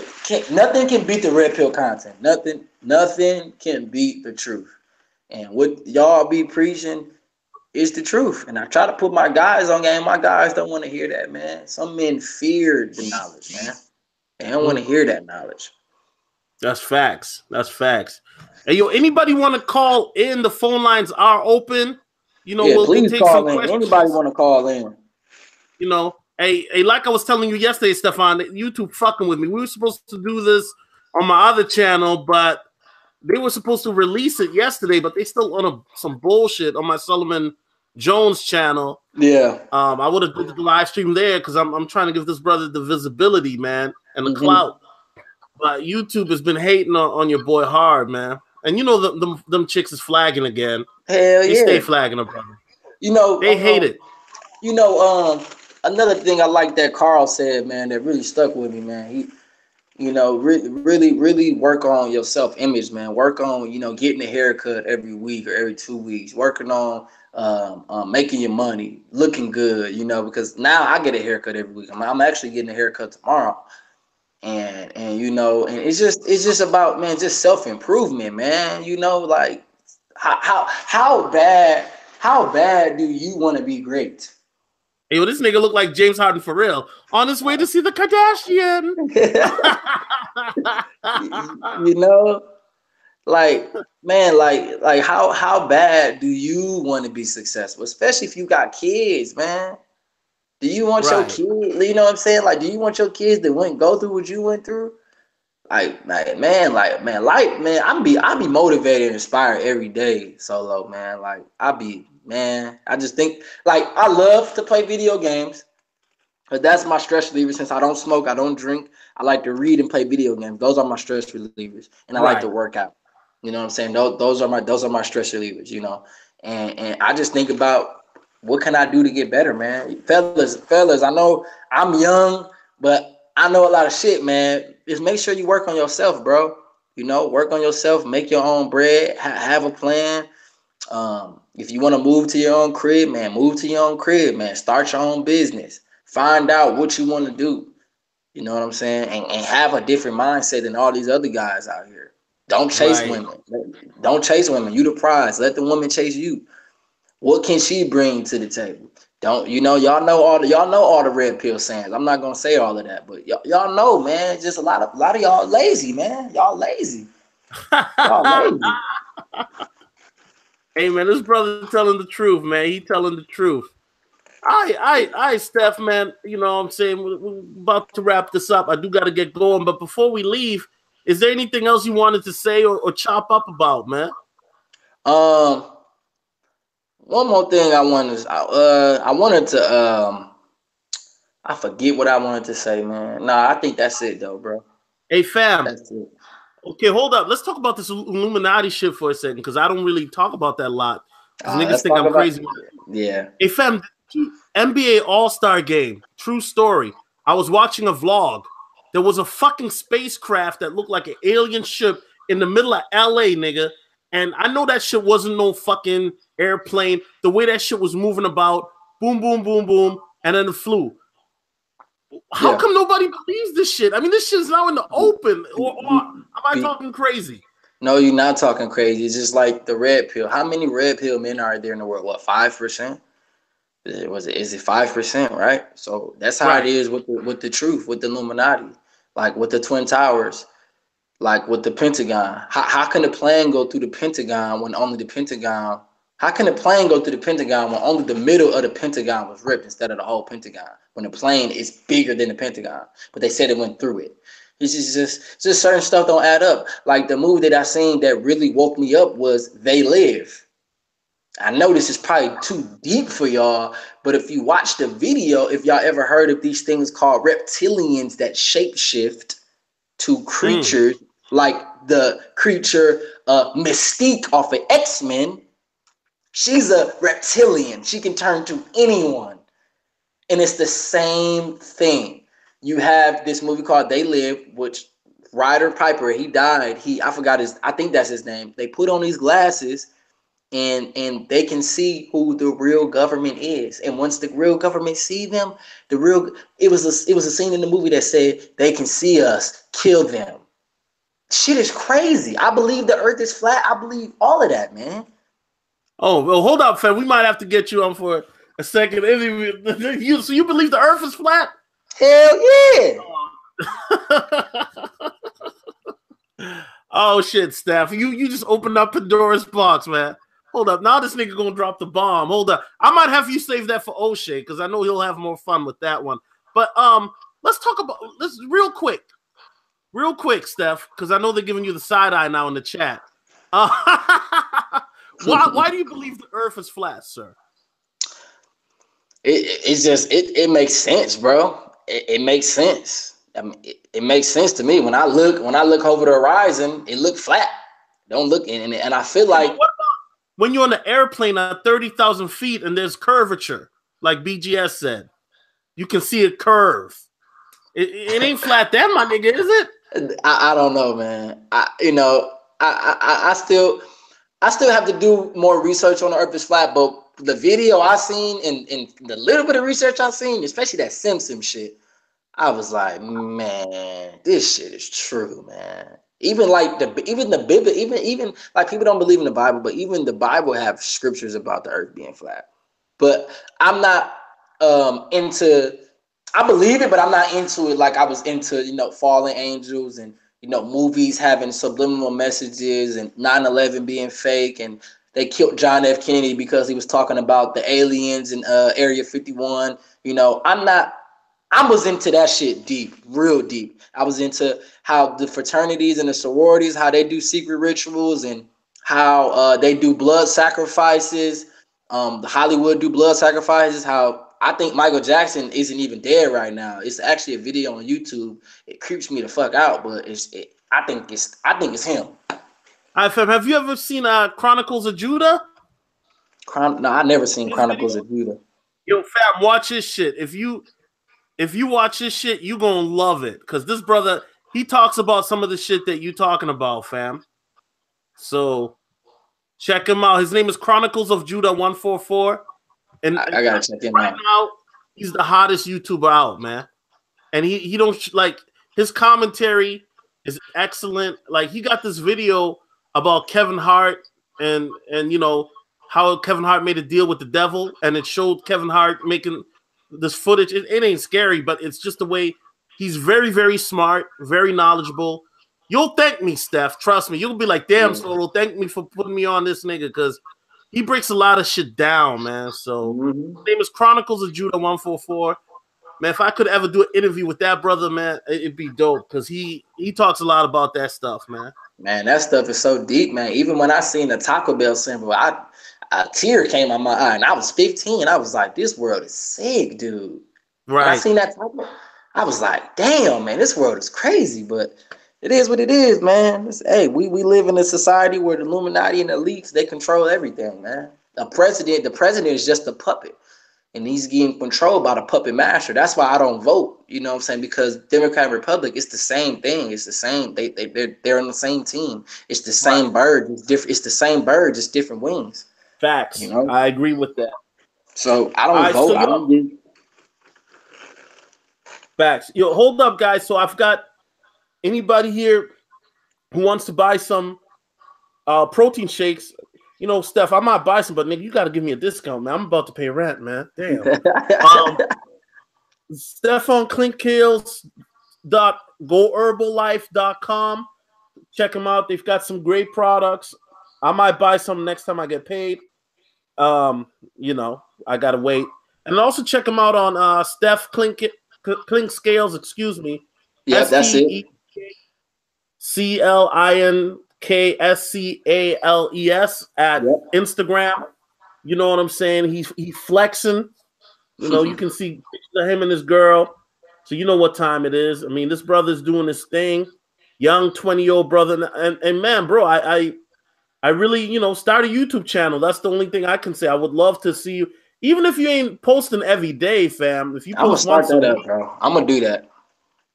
nothing can beat the red pill content. Nothing can beat the truth. And what y'all be preaching is the truth. And I try to put my guys on game. My guys don't want to hear that, man. Some men fear the knowledge, man. They don't want to hear that knowledge. That's facts. That's facts. Hey, yo, anybody want to call in? The phone lines are open. You know, we'll take some questions. Anybody want to call in? You know, hey, like I was telling you yesterday, Stefan, YouTube fucking with me. We were supposed to do this on my other channel, but they were supposed to release it yesterday, but they still on some bullshit on my Solomon Jones channel. Yeah. I would have did the live stream there because I'm trying to give this brother the visibility, man, and the clout. But YouTube has been hating on your boy hard, man. And you know them chicks is flagging again. Hell they stay flagging them, brother. You know, they hate it. You know, another thing I like that Carl said, man, that really stuck with me, man. He, you know, really work on your self-image, man. Work on, you know, getting a haircut every week or every 2 weeks. Working on making your money, looking good, you know, because now I get a haircut every week. I'm actually getting a haircut tomorrow. And you know, and it's just about, man, just self-improvement, man. You know, like how bad do you want to be great? Hey, yo, this nigga look like James Harden for real. On his way to see the Kardashian. You know, like, man, like how bad do you want to be successful? Especially if you got kids, man. Do you want your kids, you know what I'm saying? Like, do you want your kids to go through what you went through? Like, man, I be motivated and inspired every day, Solo, man. Like, I just think, like, I love to play video games, but that's my stress reliever. Since I don't smoke, I don't drink, I like to read and play video games. Those are my stress relievers, and I like to work out. You know what I'm saying? Those are my stress relievers. You know, and I just think about what can I do to get better, man. Fellas, I know I'm young, but I know a lot of shit, man. Just make sure you work on yourself, bro. You know, work on yourself, make your own bread, have a plan. If you want to move to your own crib, man, move to your own crib, man. Start your own business. Find out what you want to do. You know what I'm saying? And have a different mindset than all these other guys out here. Don't chase women. Don't chase women. You the prize. Let the woman chase you. What can she bring to the table? Y'all know all the red pill sayings. I'm not gonna say all of that, but y'all know, man. Just a lot of y'all lazy, man. Y'all lazy. Y'all lazy. Hey, man, this brother telling the truth, man. He telling the truth. I, Steph, man. You know what I'm saying? We're about to wrap this up. I do got to get going, but before we leave, is there anything else you wanted to say or chop up about, man? One more thing I wanted to I forget what I wanted to say, man. Nah, I think that's it though, bro. Hey, fam. That's it. Okay, hold up. Let's talk about this Illuminati shit for a second, because I don't really talk about that a lot. Niggas think I'm crazy. Yeah. Hey, fam, NBA All-Star game. True story. I was watching a vlog. There was a fucking spacecraft that looked like an alien ship in the middle of LA, nigga. And I know that shit wasn't no fucking airplane. The way that shit was moving about, boom, boom, boom, boom, and then it flew. How come nobody believes this shit? I mean, this shit's now in the open. Or am I talking crazy? No, you're not talking crazy. It's just like the red pill. How many red pill men are there in the world? What, 5%? Is it 5%, right? So that's how it is with the truth, with the Illuminati, like with the Twin Towers, like with the Pentagon. How can the plane go through the Pentagon when only the Pentagon? How can the plane go through the Pentagon when only the middle of the Pentagon was ripped instead of the whole Pentagon? When the plane is bigger than the Pentagon, but they said it went through it. It's just certain stuff don't add up. Like the movie that I seen that really woke me up was They Live. I know this is probably too deep for y'all, but if you watch the video, if y'all ever heard of these things called reptilians that shapeshift to creatures, like the creature Mystique off of X-Men, she's a reptilian. She can turn to anyone. And it's the same thing. You have this movie called They Live, which Ryder Piper, he died. I think that's his name. They put on these glasses and they can see who the real government is. And once the real government see them, it was a scene in the movie that said they can see us, kill them. Shit is crazy. I believe the earth is flat. I believe all of that, man. Oh, well, hold up, fam. We might have to get you on for a second. So you believe the earth is flat? Hell yeah. Oh shit, Steph. You just opened up Pandora's box, man. Hold up. Now this nigga gonna drop the bomb. Hold up. I might have you save that for O'Shea, because I know he'll have more fun with that one. But let's talk about this real quick, Steph, because I know they're giving you the side eye now in the chat. Why do you believe the earth is flat, sir? It makes sense, bro. It makes sense. I mean, it makes sense to me. When I look over the horizon, it look flat. Don't look and I feel like what about when you're on an airplane at 30,000 feet and there's curvature, like BGS said, you can see a curve. It ain't flat then, my nigga, is it? I don't know, man. I still have to do more research on the earth is flat, but the video I seen and the little bit of research I seen, especially that Simpson shit, I was like, man, this shit is true, man. Even like the Bible, even like people don't believe in the Bible, but even the Bible have scriptures about the earth being flat. But I'm not into. I believe it, but I'm not into it like I was into, fallen angels and movies having subliminal messages and 9/11 being fake, and they killed John F. Kennedy because he was talking about the aliens in Area 51. I was into that shit deep, real deep. I was into how the fraternities and the sororities, how they do secret rituals and how they do blood sacrifices. The Hollywood do blood sacrifices. How I think Michael Jackson isn't even dead right now. It's actually a video on YouTube. It creeps me the fuck out, but I think it's him. Fam, have you ever seen Chronicles of Judah? No, I never seen Chronicles of Judah. Yo, fam, watch this shit. If you watch this shit, you gonna love it. Cause this brother, he talks about some of the shit that you talking about, fam. So check him out. His name is Chronicles of Judah 144. And I gotta check him out. Now, he's the hottest YouTuber out, man. And he don't like his commentary is excellent. Like he got this video about Kevin Hart and you know how Kevin Hart made a deal with the devil, and it showed Kevin Hart making this footage. It ain't scary, but it's just the way he's very, very smart, very knowledgeable. You'll thank me, Steph. Trust me. You'll be like, damn, Solo, thank me for putting me on this nigga, because he breaks a lot of shit down, man. So his name is Chronicles of Judah 144. Man, if I could ever do an interview with that brother, man, it'd be dope, because he talks a lot about that stuff, man. Man, that stuff is so deep, man. Even when I seen the Taco Bell symbol, a tear came on my eye, and I was 15. I was like, this world is sick, dude. Right. When I seen that Taco, I was like, damn, man, this world is crazy, but it is what it is, man. Hey, we live in a society where the Illuminati and elites, they control everything, man. The president is just a puppet, and he's getting controlled by the puppet master. That's why I don't vote, you know what I'm saying? Because Democrat and Republic, it's the same thing. It's the same. They're on the same team. It's the same bird. It's different. It's the same bird, just different wings. Facts. You know? I agree with that. So I don't vote. So I don't do. Facts. Yo, hold up, guys. So I've got anybody here who wants to buy some protein shakes. You know, Steph, I might buy some, but nigga, you got to give me a discount, man. I'm about to pay rent, man. Damn. Stephclinkscales.goherbalife.com. Check them out. They've got some great products. I might buy some next time I get paid. You know, I got to wait. And also check them out on Stephclinkscales, excuse me. Yeah, that's it. CLINKSCALES at Instagram. You know what I'm saying? He flexing. You know, you can see him and his girl. So you know what time it is. I mean, this brother's doing his thing. Young 20-year-old brother. And man, bro, I really, you know, start a YouTube channel. That's the only thing I can say. I would love to see you. Even if you ain't posting every day, fam. If you post once a week, bro. I'm gonna do that.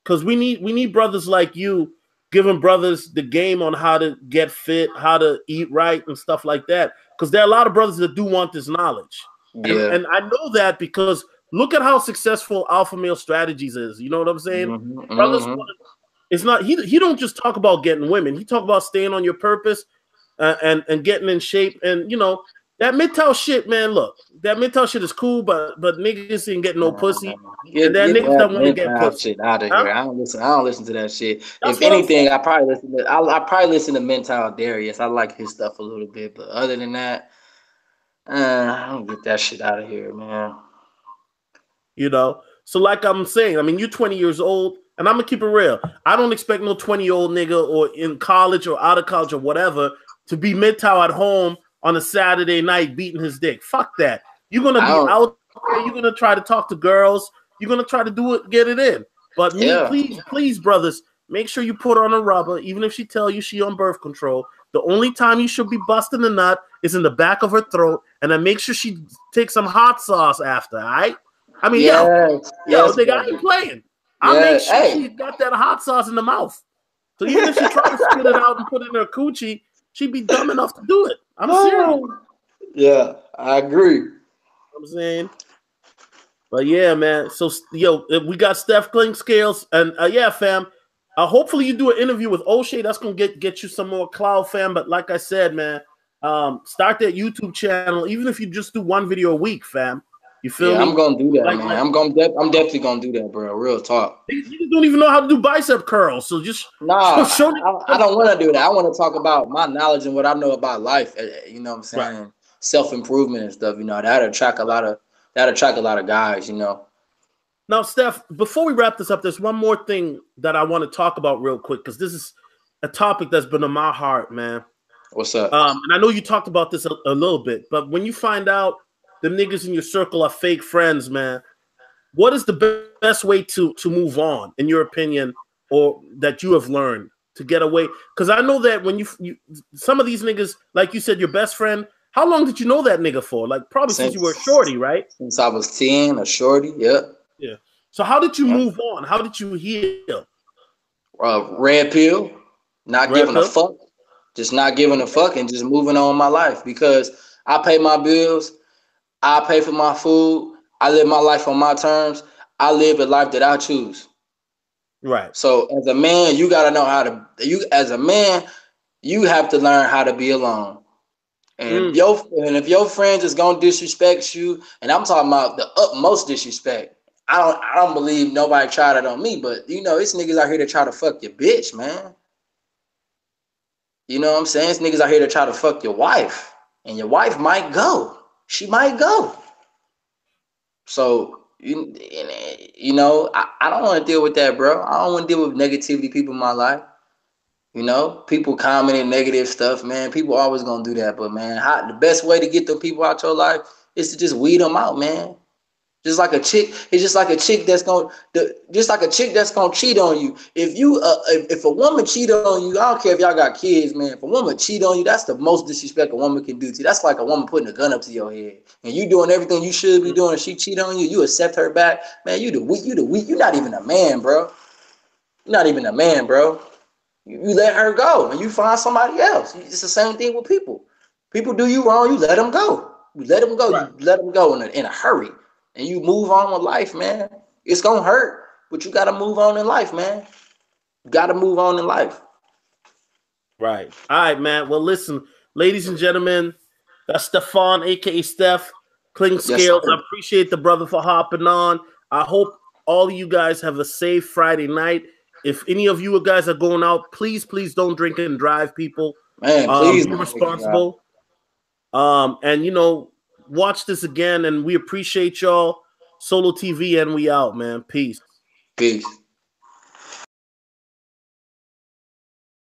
Because we need brothers like you giving brothers the game on how to get fit, how to eat right, and stuff like that. Because there are a lot of brothers that do want this knowledge. Yeah. And I know that because look at how successful Alpha Male Strategies is. You know what I'm saying? Brothers, it's not he don't just talk about getting women. He talk about staying on your purpose and getting in shape. And you know that MGTOW shit, man. Look, that MGTOW shit is cool, but niggas ain't getting no pussy. Get that shit out of here. I don't listen to that shit. If anything, I probably listen to MGTOW Darius. I like his stuff a little bit, but other than that, I don't get that shit out of here, man. You know, so like I'm saying, I mean, you're 20 years old, and I'm gonna keep it real. I don't expect no 20-year-old nigga or in college or out of college or whatever to be MGTOW at home on a Saturday night beating his dick. Fuck that. You're gonna be out there. You're gonna try to talk to girls. You're gonna try to do it, get it in. But please, brothers, make sure you put on a rubber, even if she tell you she on birth control. The only time you should be busting a nut is in the back of her throat, and then make sure she takes some hot sauce after. All right? I mean, yo, nigga, I ain't playing. I'll make sure she got that hot sauce in the mouth. So even if she tries to spit it out and put it in her coochie, she'd be dumb enough to do it. I'm serious. Yeah, I agree. You know what I'm saying? But yeah, man. So yo, we got Stephclinkscales, and yeah, fam. Hopefully you do an interview with O'Shea. That's gonna get you some more clout, fam. But like I said, man, start that YouTube channel. Even if you just do one video a week, fam. You feel me? I'm gonna do that, man. I'm definitely gonna do that, bro. Real talk. You don't even know how to do bicep curls, so just show me. I don't want to do that. I want to talk about my knowledge and what I know about life. You know what I'm saying? Right. Self-improvement and stuff. You know, that'll attract a lot of guys. You know. Now, Steph, before we wrap this up, there's one more thing that I want to talk about real quick, because this is a topic that's been on my heart, man. What's up? And I know you talked about this a little bit, but when you find out the niggas in your circle are fake friends, man, what is the best way to move on, in your opinion, or that you have learned to get away? Because I know that when you some of these niggas, like you said, your best friend, how long did you know that nigga for? Like probably since you were a shorty, right? Since I was 10, a shorty, yep. Yeah. So how did you move on? How did you heal? Red pill, not giving a fuck. Just not giving a fuck and just moving on my life, because I pay my bills, I pay for my food, I live my life on my terms, I live a life that I choose. Right. So as a man, you gotta know how to. As a man, you have to learn how to be alone. And if your friend is gonna disrespect you, and I'm talking about the utmost disrespect. I don't believe nobody tried it on me, but you know, it's niggas out here to try to fuck your bitch, man. You know what I'm saying? It's niggas out here to try to fuck your wife, and your wife might go. She might go. So you know, I don't want to deal with that, bro. I don't want to deal with negativity people in my life. You know, people commenting negative stuff, man. People always gonna do that, but man, the best way to get the people out your life is to just weed them out, man. Just like a chick, it's just like a chick that's gonna cheat on you. If a woman cheat on you, I don't care if y'all got kids, man. If a woman cheat on you, that's the most disrespect a woman can do to you. That's like a woman putting a gun up to your head, and you doing everything you should be doing. And she cheat on you, you accept her back, man. You the weak. You're not even a man, bro. You're not even a man, bro. You let her go, and you find somebody else. It's the same thing with people. People do you wrong, you let them go. You let them go. Right. You let them go in a hurry. And you move on with life, man. It's gonna hurt, but you gotta move on in life, man. You gotta move on in life. Right. All right, man. Well, listen, ladies and gentlemen, that's Stefan, aka Stephclinkscales. Yes, I appreciate the brother for hopping on. I hope all of you guys have a safe Friday night. If any of you guys are going out, please don't drink and drive, people. Man, please be responsible. And you know, watch this again, and we appreciate y'all. Solo TV, and we out, man. Peace. Peace.